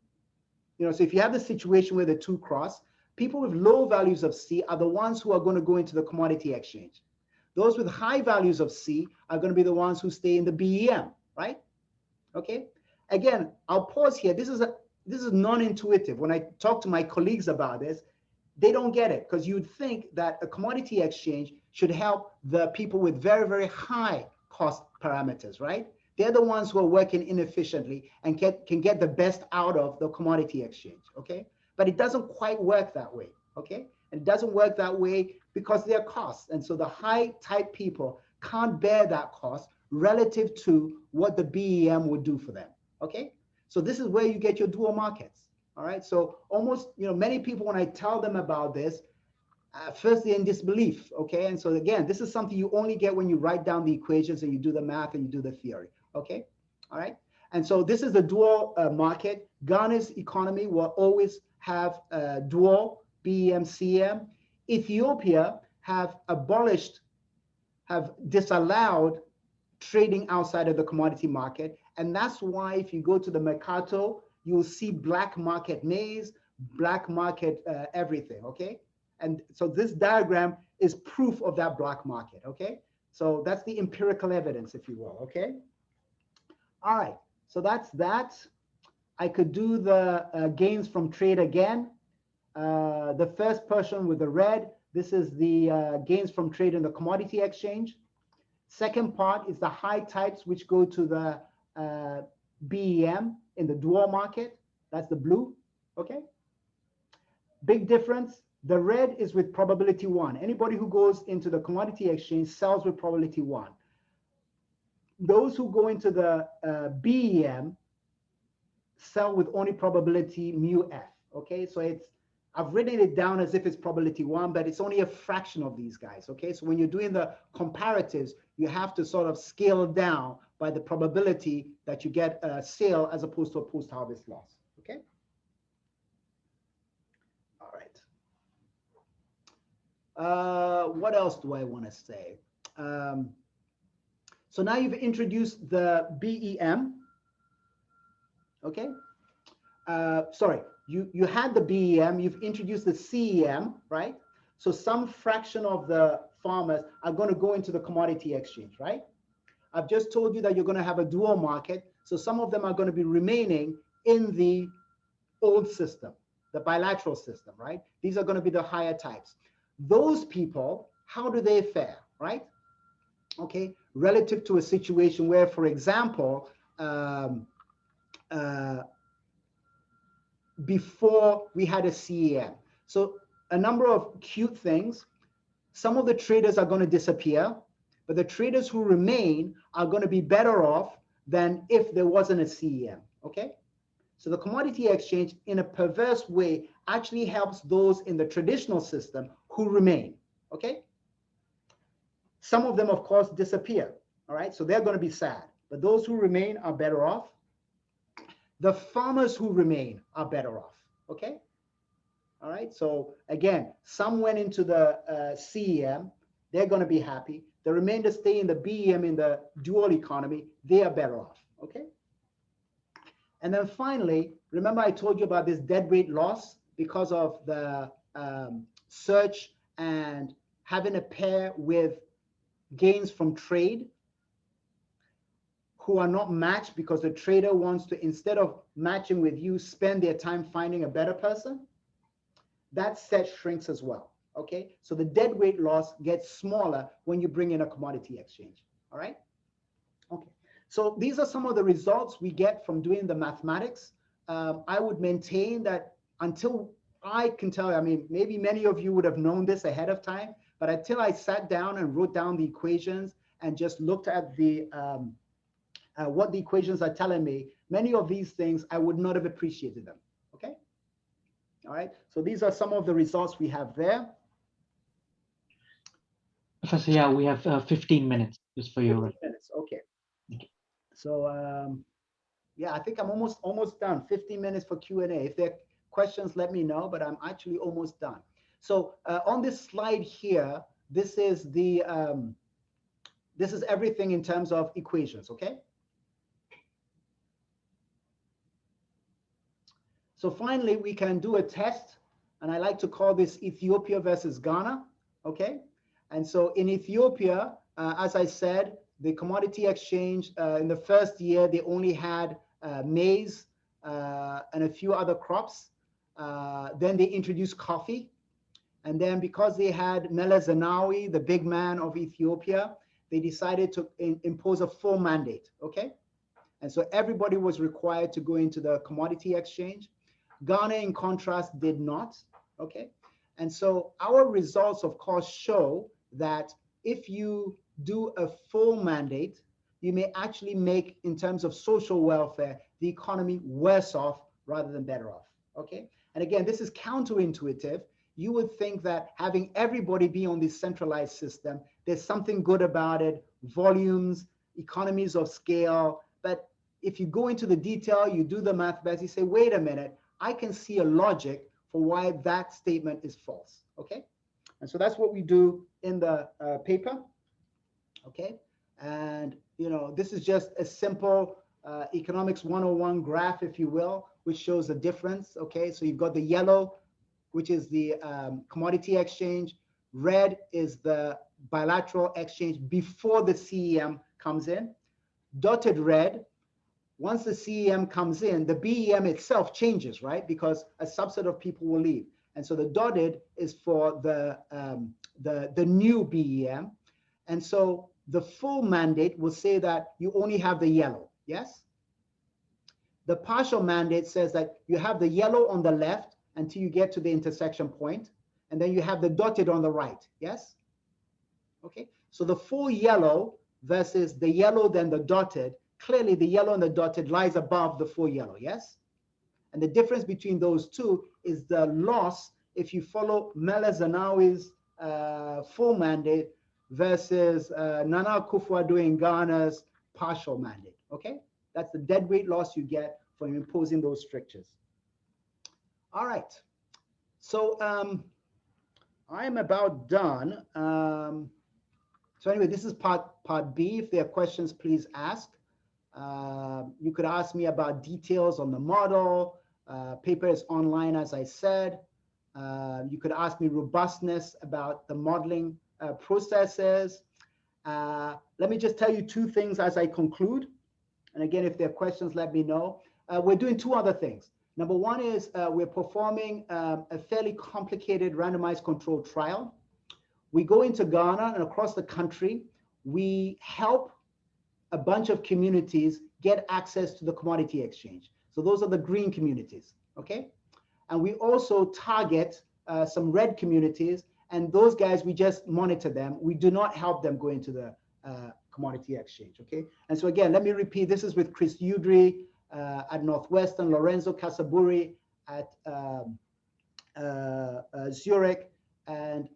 so if you have the situation where the 2 cross, people with low values of C are the ones who are going to go into the commodity exchange. Those with high values of C are going to be the ones who stay in the BEM, right? Okay. Again, I'll pause here. This is non-intuitive. When I talk to my colleagues about this, they don't get it, because you'd think that a commodity exchange should help the people with very, very high cost parameters, right? They're the ones who are working inefficiently and can get the best out of the commodity exchange, okay? But it doesn't quite work that way, okay? And it doesn't work that way because there are costs. And so the high type people can't bear that cost relative to what the BEM would do for them, okay? So this is where you get your dual markets, all right? So almost, many people, when I tell them about this, first they're in disbelief, okay? And so again, this is something you only get when you write down the equations and you do the math and you do the theory, okay? All right? And so this is the dual market. Ghana's economy will always have dual BEM, CEM. Ethiopia have disallowed trading outside of the commodity market. And that's why if you go to the Mercato, you will see black market maize, black market everything, okay? And so this diagram is proof of that black market, okay? So that's the empirical evidence, if you will, okay? All right, so that's that. I could do the gains from trade again. The first person with the red, this is the gains from trade in the commodity exchange. Second part is the high types, which go to the BEM in the dual market. That's the blue, okay? Big difference. The red is with probability 1. Anybody who goes into the commodity exchange sells with probability 1. Those who go into the BEM sell with only probability mu F, okay? So I've written it down as if it's probability 1, but it's only a fraction of these guys, okay? So when you're doing the comparatives, you have to sort of scale down by the probability that you get a sale as opposed to a post-harvest loss, okay? All right. What else do I want to say? So now you've introduced the BEM, okay? Sorry, you had the BEM, you've introduced the CEM, right? So some fraction of the farmers are going to go into the commodity exchange, right? I've just told you that you're going to have a dual market. So some of them are going to be remaining in the old system, the bilateral system, right? These are going to be the higher types. Those people, how do they fare, right? Okay, relative to a situation where, for example, before we had a CEM. So a number of cute things. Some of the traders are going to disappear, but the traders who remain are going to be better off than if there wasn't a CEM, okay? So the commodity exchange, in a perverse way, actually helps those in the traditional system who remain, okay? Some of them, of course, disappear, all right? So they're going to be sad, but those who remain are better off. The farmers who remain are better off, okay? All right, so again, some went into the CEM, they're going to be happy. The remainder stay in the BEM in the dual economy, they are better off, okay? And then finally, remember I told you about this deadweight loss because of the search and having a pair with gains from trade who are not matched because the trader wants to, instead of matching with you, spend their time finding a better person. That set shrinks as well, okay? So the deadweight loss gets smaller when you bring in a commodity exchange, all right? Okay, so these are some of the results we get from doing the mathematics. I would maintain that until I can tell you, I mean, maybe many of you would have known this ahead of time, but until I sat down and wrote down the equations and just looked at the what the equations are telling me, many of these things I would not have appreciated them, okay? All right, so these are some of the results we have there. Professor, yeah, we have 15 minutes just for you. 15 minutes, okay. So Yeah, I think I'm almost done. 15 minutes for Q&A. If there are questions, let me know, but I'm actually almost done. So on this slide here, this is everything in terms of equations, okay? So finally, we can do a test, and I like to call this Ethiopia versus Ghana, okay? And so in Ethiopia, as I said, the commodity exchange in the first year, they only had maize and a few other crops. Then they introduced coffee. And then because they had Meles Zenawi, the big man of Ethiopia, they decided to impose a full mandate, okay? And so everybody was required to go into the commodity exchange. Ghana, in contrast, did not, okay? And so our results, of course, show that if you do a full mandate, you may actually make, in terms of social welfare, the economy worse off rather than better off, okay? And again, this is counterintuitive. You would think that having everybody be on this centralized system, there's something good about it, volumes, economies of scale. But if you go into the detail, you do the math, you say, wait a minute, I can see a logic for why that statement is false, okay? And so that's what we do in the paper, okay? And, you know, this is just a simple economics 101 graph, if you will, which shows the difference, okay? So you've got the yellow, which is the commodity exchange. Red is the bilateral exchange before the CEM comes in. Dotted red, once the CEM comes in, the BEM itself changes, right? Because a subset of people will leave. And so the dotted is for the new BEM. And so the full mandate will say that you only have the yellow, yes? The partial mandate says that you have the yellow on the left until you get to the intersection point, and then you have the dotted on the right, yes? Okay, so the full yellow versus the yellow then the dotted, clearly the yellow and the dotted lies above the full yellow, yes? And the difference between those two is the loss if you follow Meles Zenawi's full mandate versus Nana Akufo-Addo in Ghana's partial mandate, okay? That's the deadweight loss you get from imposing those strictures. All right, so I'm about done. So anyway, this is part B. If there are questions, please ask. You could ask me about details on the model. Paper is online, as I said. You could ask me robustness about the modeling processes. Let me just tell you two things as I conclude. And again, if there are questions, let me know. We're doing two other things. Number one is we're performing a fairly complicated randomized controlled trial. We go into Ghana and across the country, we help a bunch of communities get access to the commodity exchange. So those are the green communities, okay? And we also target some red communities, and those guys, we just monitor them. We do not help them go into the commodity exchange, okay? And so again, let me repeat, this is with Chris Udry at Northwestern, Lorenzo Casaburi at Zurich, and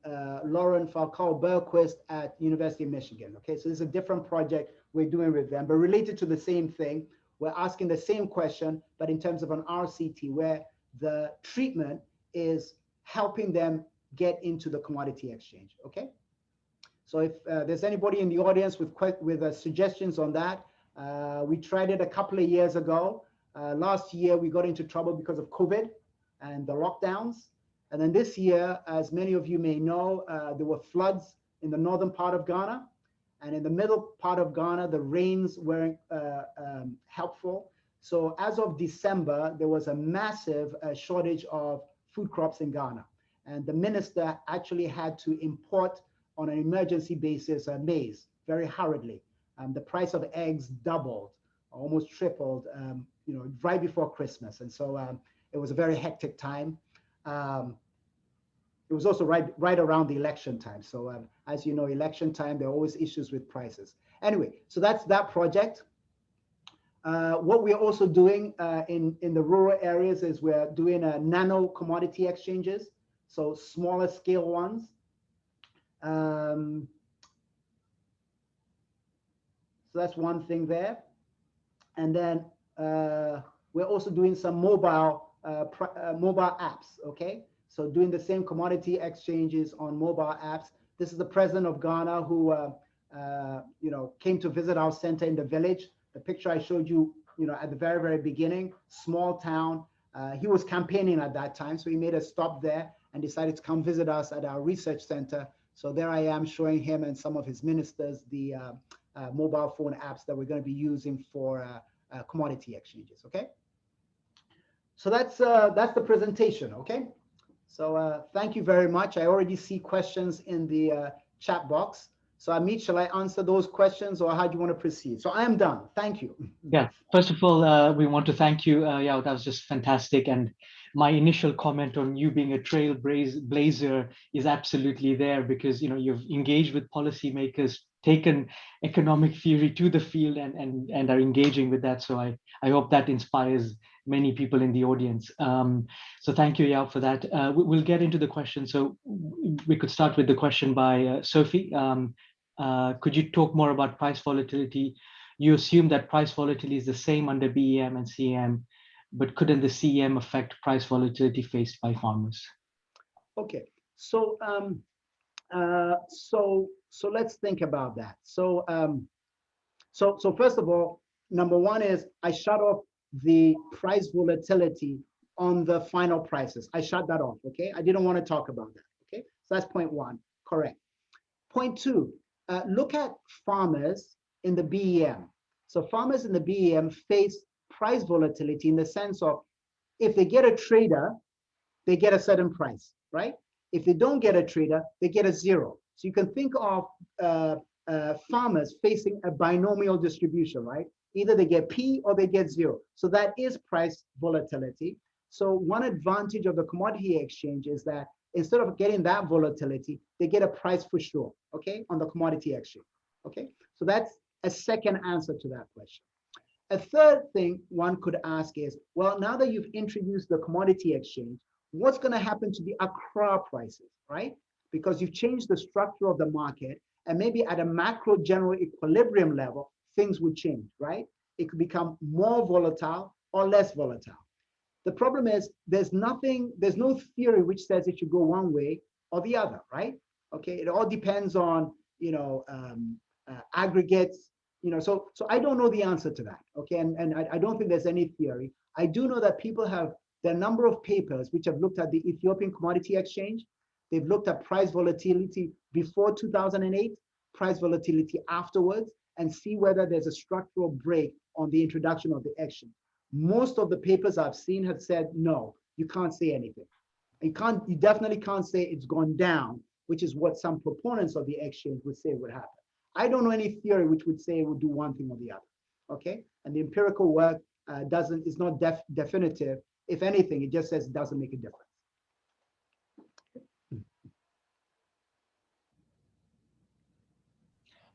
Lauren Falcao-Berquist at University of Michigan, okay? So this is a different project we're doing with them, but related to the same thing. We're asking the same question, but in terms of an RCT, where the treatment is helping them get into the commodity exchange, okay? So if there's anybody in the audience with suggestions on that, we tried it a couple of years ago. Last year, we got into trouble because of COVID and the lockdowns. And then this year, as many of you may know, there were floods in the northern part of Ghana. And in the middle part of Ghana, the rains weren't helpful. So as of December, there was a massive shortage of food crops in Ghana. And the minister actually had to import on an emergency basis maize very hurriedly. The price of eggs doubled, almost tripled, you know, right before Christmas. And so it was a very hectic time. It was also right around the election time. So as you know, election time, there are always issues with prices. Anyway, so that's that project. What we're also doing in the rural areas is we're doing nano commodity exchanges, so smaller scale ones. So that's one thing there. And then we're also doing some mobile mobile apps. Okay, so doing the same commodity exchanges on mobile apps. This is the president of Ghana who came to visit our center in the village. The picture I showed you, at the very beginning, small town. He was campaigning at that time, so he made a stop there and decided to come visit us at our research center. So there I am showing him and some of his ministers the mobile phone apps that we're going to be using for commodity exchanges. Okay, so that's the presentation. Okay, so thank you very much. I already see questions in the chat box. So Amit, shall I answer those questions, or how do you want to proceed? So I am done. Thank you. Yeah, first of all, we want to thank you. Yeah, that was just fantastic. And my initial comment on you being a trailblazer is absolutely there, because you've engaged with policymakers, taken economic theory to the field, and are engaging with that. So I hope that inspires many people in the audience. So thank you, Yao, for that. We'll get into the question. So we could start with the question by Sophie. Could you talk more about price volatility? You assume that price volatility is the same under BEM and CEM, but couldn't the CEM affect price volatility faced by farmers? Okay, so so let's think about that. So so first of all, number one is I shut off the price volatility on the final prices. I shut that off. Okay, I didn't want to talk about that. Okay, so that's point one. Correct. Point two, look at farmers in the BEM. So farmers in the BEM face price volatility in the sense of, if they get a trader, they get a certain price, right? If they don't get a trader, they get a zero. So you can think of farmers facing a binomial distribution, right? Either they get P or they get zero. So that is price volatility. So one advantage of the commodity exchange is that instead of getting that volatility, they get a price for sure, okay, on the commodity exchange, okay? So that's a second answer to that question. A third thing one could ask is, well, now that you've introduced the commodity exchange, what's going to happen to the Accra prices, right? Because you've changed the structure of the market, and maybe at a macro general equilibrium level, things would change, right? It could become more volatile or less volatile. The problem is there's no theory which says it should go one way or the other, right? Okay, it all depends on, aggregates, so I don't know the answer to that, okay? And I don't think there's any theory. I do know that there are a number of papers which have looked at the Ethiopian Commodity Exchange. They've looked at price volatility before 2008, price volatility afterwards, and see whether there's a structural break on the introduction of the exchange. Most of the papers I've seen have said, no, you can't say anything. You definitely can't say it's gone down, which is what some proponents of the exchange would say would happen. I don't know any theory which would say it would do one thing or the other, okay? And the empirical work is not definitive. If anything, it just says it doesn't make a difference.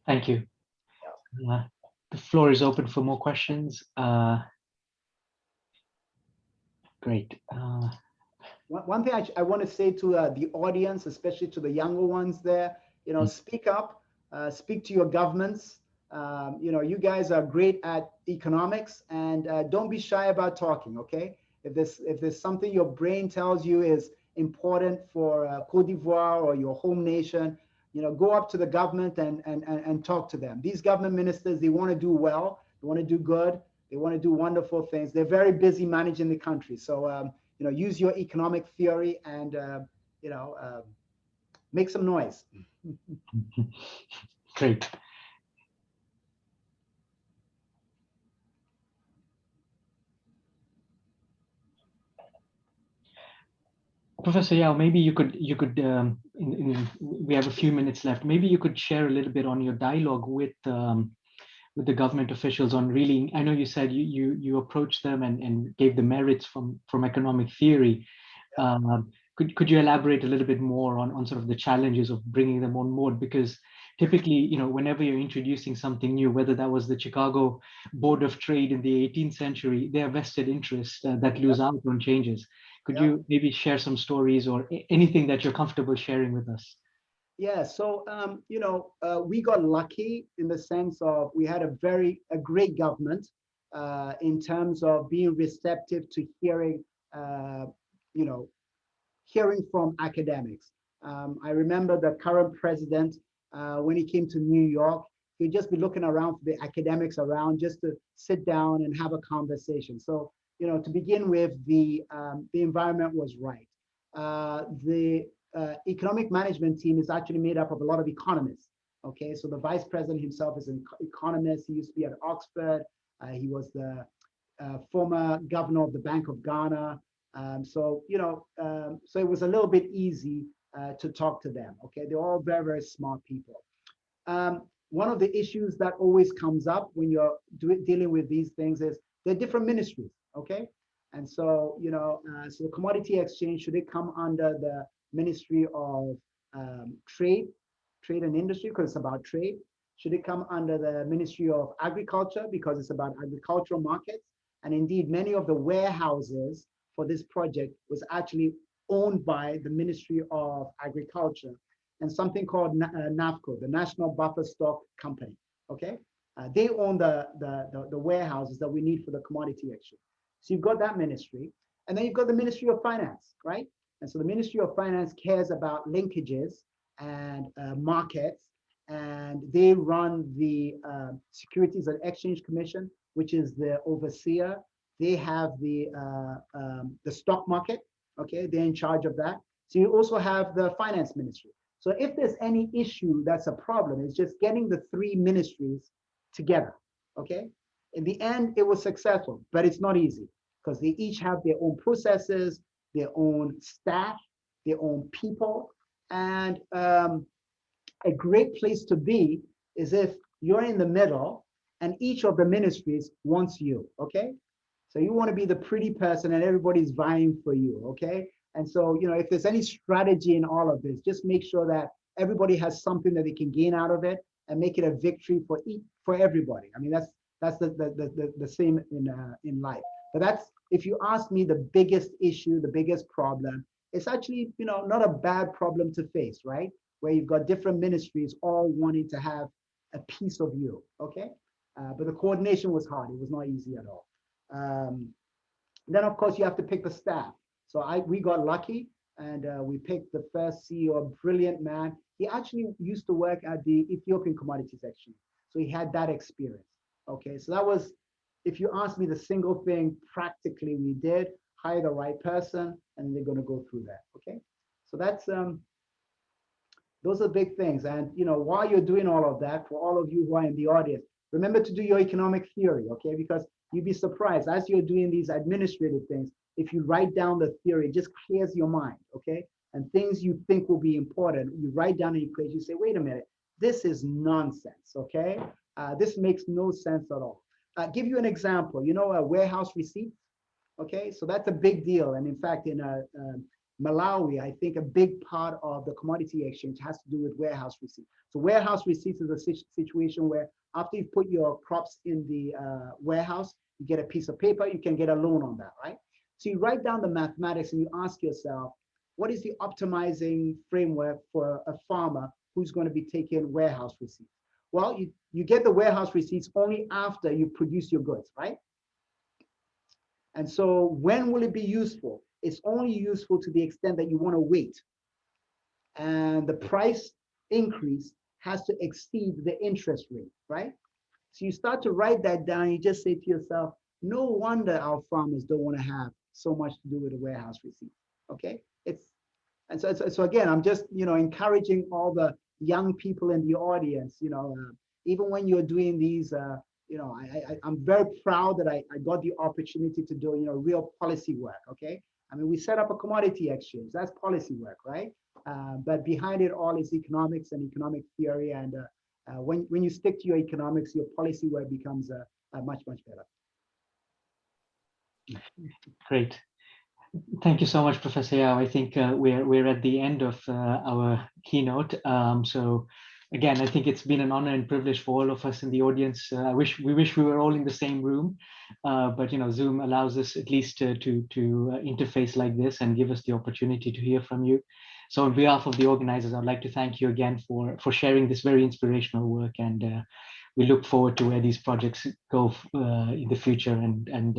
Thank you. The floor is open for more questions. Great. One thing I want to say to the audience, especially to the younger ones there, speak up, speak to your governments. You guys are great at economics, and don't be shy about talking, okay? If there's something your brain tells you is important for Cote d'Ivoire or your home nation, go up to the government and talk to them. These government ministers, they want to do well, they want to do good, they want to do wonderful things. They're very busy managing the country. So, use your economic theory and, make some noise. Great. Professor Yao, maybe you could we have a few minutes left. Maybe you could share a little bit on your dialogue with the government officials on really. I know you said you approached them and gave the merits from economic theory. Could you elaborate a little bit more on sort of the challenges of bringing them on board? Because typically, whenever you're introducing something new, whether that was the Chicago Board of Trade in the 18th century, they are vested interests that lose out on changes. Could you maybe share some stories or anything that you're comfortable sharing with us? Yeah, so we got lucky in the sense of we had a great government in terms of being receptive to hearing, you know, hearing from academics. I remember the current president, when he came to New York, he'd just be looking around for the academics around just to sit down and have a conversation. So, you know, to begin with, the environment was right. The economic management team is actually made up of a lot of economists. Okay, so the vice president himself is an economist. He used to be at Oxford. He was the former governor of the Bank of Ghana. So, you know, so it was a little bit easy to talk to them. Okay, they're all very, very smart people. One of the issues that always comes up when you're dealing with these things is they're different ministries. Okay, and so, you know, so the commodity exchange, should it come under the Ministry of Trade and Industry because it's about trade? Should it come under the Ministry of Agriculture because it's about agricultural markets? And indeed, many of the warehouses for this project was actually owned by the Ministry of Agriculture and something called NAFCO, the National Buffer Stock Company. Okay, they own the warehouses that we need for the commodity exchange. So you've got that ministry, and then you've got the Ministry of Finance, right? And so the Ministry of Finance cares about linkages and markets, and they run the Securities and Exchange Commission, which is the overseer. They have the stock market. Okay, they're in charge of that. So you also have the Finance Ministry. So if there's any issue that's a problem, it's just getting the three ministries together. Okay, in the end, it was successful, but it's not easy because they each have their own processes, their own staff, their own people, and a great place to be is if you're in the middle and each of the ministries wants you. Okay, so you want to be the pretty person and everybody's vying for you. Okay, and so, you know, if there's any strategy in all of this, just make sure that everybody has something that they can gain out of it and make it a victory for everybody. I mean, that's the same in life. But that's, if you ask me, the biggest issue, the biggest problem, it's actually, you know, not a bad problem to face, right? Where you've got different ministries all wanting to have a piece of you. Okay, but the coordination was hard. It was not easy at all. Then of course you have to pick the staff. So we got lucky and we picked the first CEO, a brilliant man. He actually used to work at the Ethiopian Commodities Exchange. So he had that experience. Okay, so that was, if you ask me, the single thing practically we did, hire the right person and they're going to go through that. Okay, so that's, those are big things. And, you know, while you're doing all of that, for all of you who are in the audience, remember to do your economic theory, okay? Because you'd be surprised as you're doing these administrative things, if you write down the theory, it just clears your mind, okay? And things you think will be important, you write down an equation, you say, wait a minute, this is nonsense, okay? This makes no sense at all. Give you an example, you know, a warehouse receipt, okay? So that's a big deal. And in fact, in Malawi, I think a big part of the commodity exchange has to do with warehouse receipts. So warehouse receipts is a situation where after you put your crops in the warehouse, you get a piece of paper, you can get a loan on that, right? So you write down the mathematics and you ask yourself, what is the optimizing framework for a farmer who's going to be taking warehouse receipts? Well, you get the warehouse receipts only after you produce your goods, right? And so when will it be useful? It's only useful to the extent that you want to wait. And the price increase has to exceed the interest rate, right? So you start to write that down. You just say to yourself, no wonder our farmers don't want to have so much to do with the warehouse receipt. Okay, so again, I'm just, you know, encouraging all the young people in the audience. You know, even when you're doing these, you know, I'm very proud that I got the opportunity to do, you know, real policy work. Okay, I mean, we set up a commodity exchange. That's policy work, right? But behind it all is economics and economic theory. And when you stick to your economics, your policy work becomes much better. Great. Thank you so much, Professor Yao. I think we're at the end of our keynote. So again, I think it's been an honor and privilege for all of us in the audience. We wish we were all in the same room, but you know, Zoom allows us at least to interface like this and give us the opportunity to hear from you. So on behalf of the organizers, I'd like to thank you again for sharing this very inspirational work, and we look forward to where these projects go in the future. And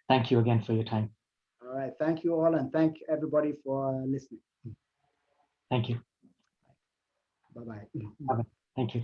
thank you again for your time. All right. Thank you all, and thank everybody for listening. Thank you. Bye-bye. Bye-bye. Thank you.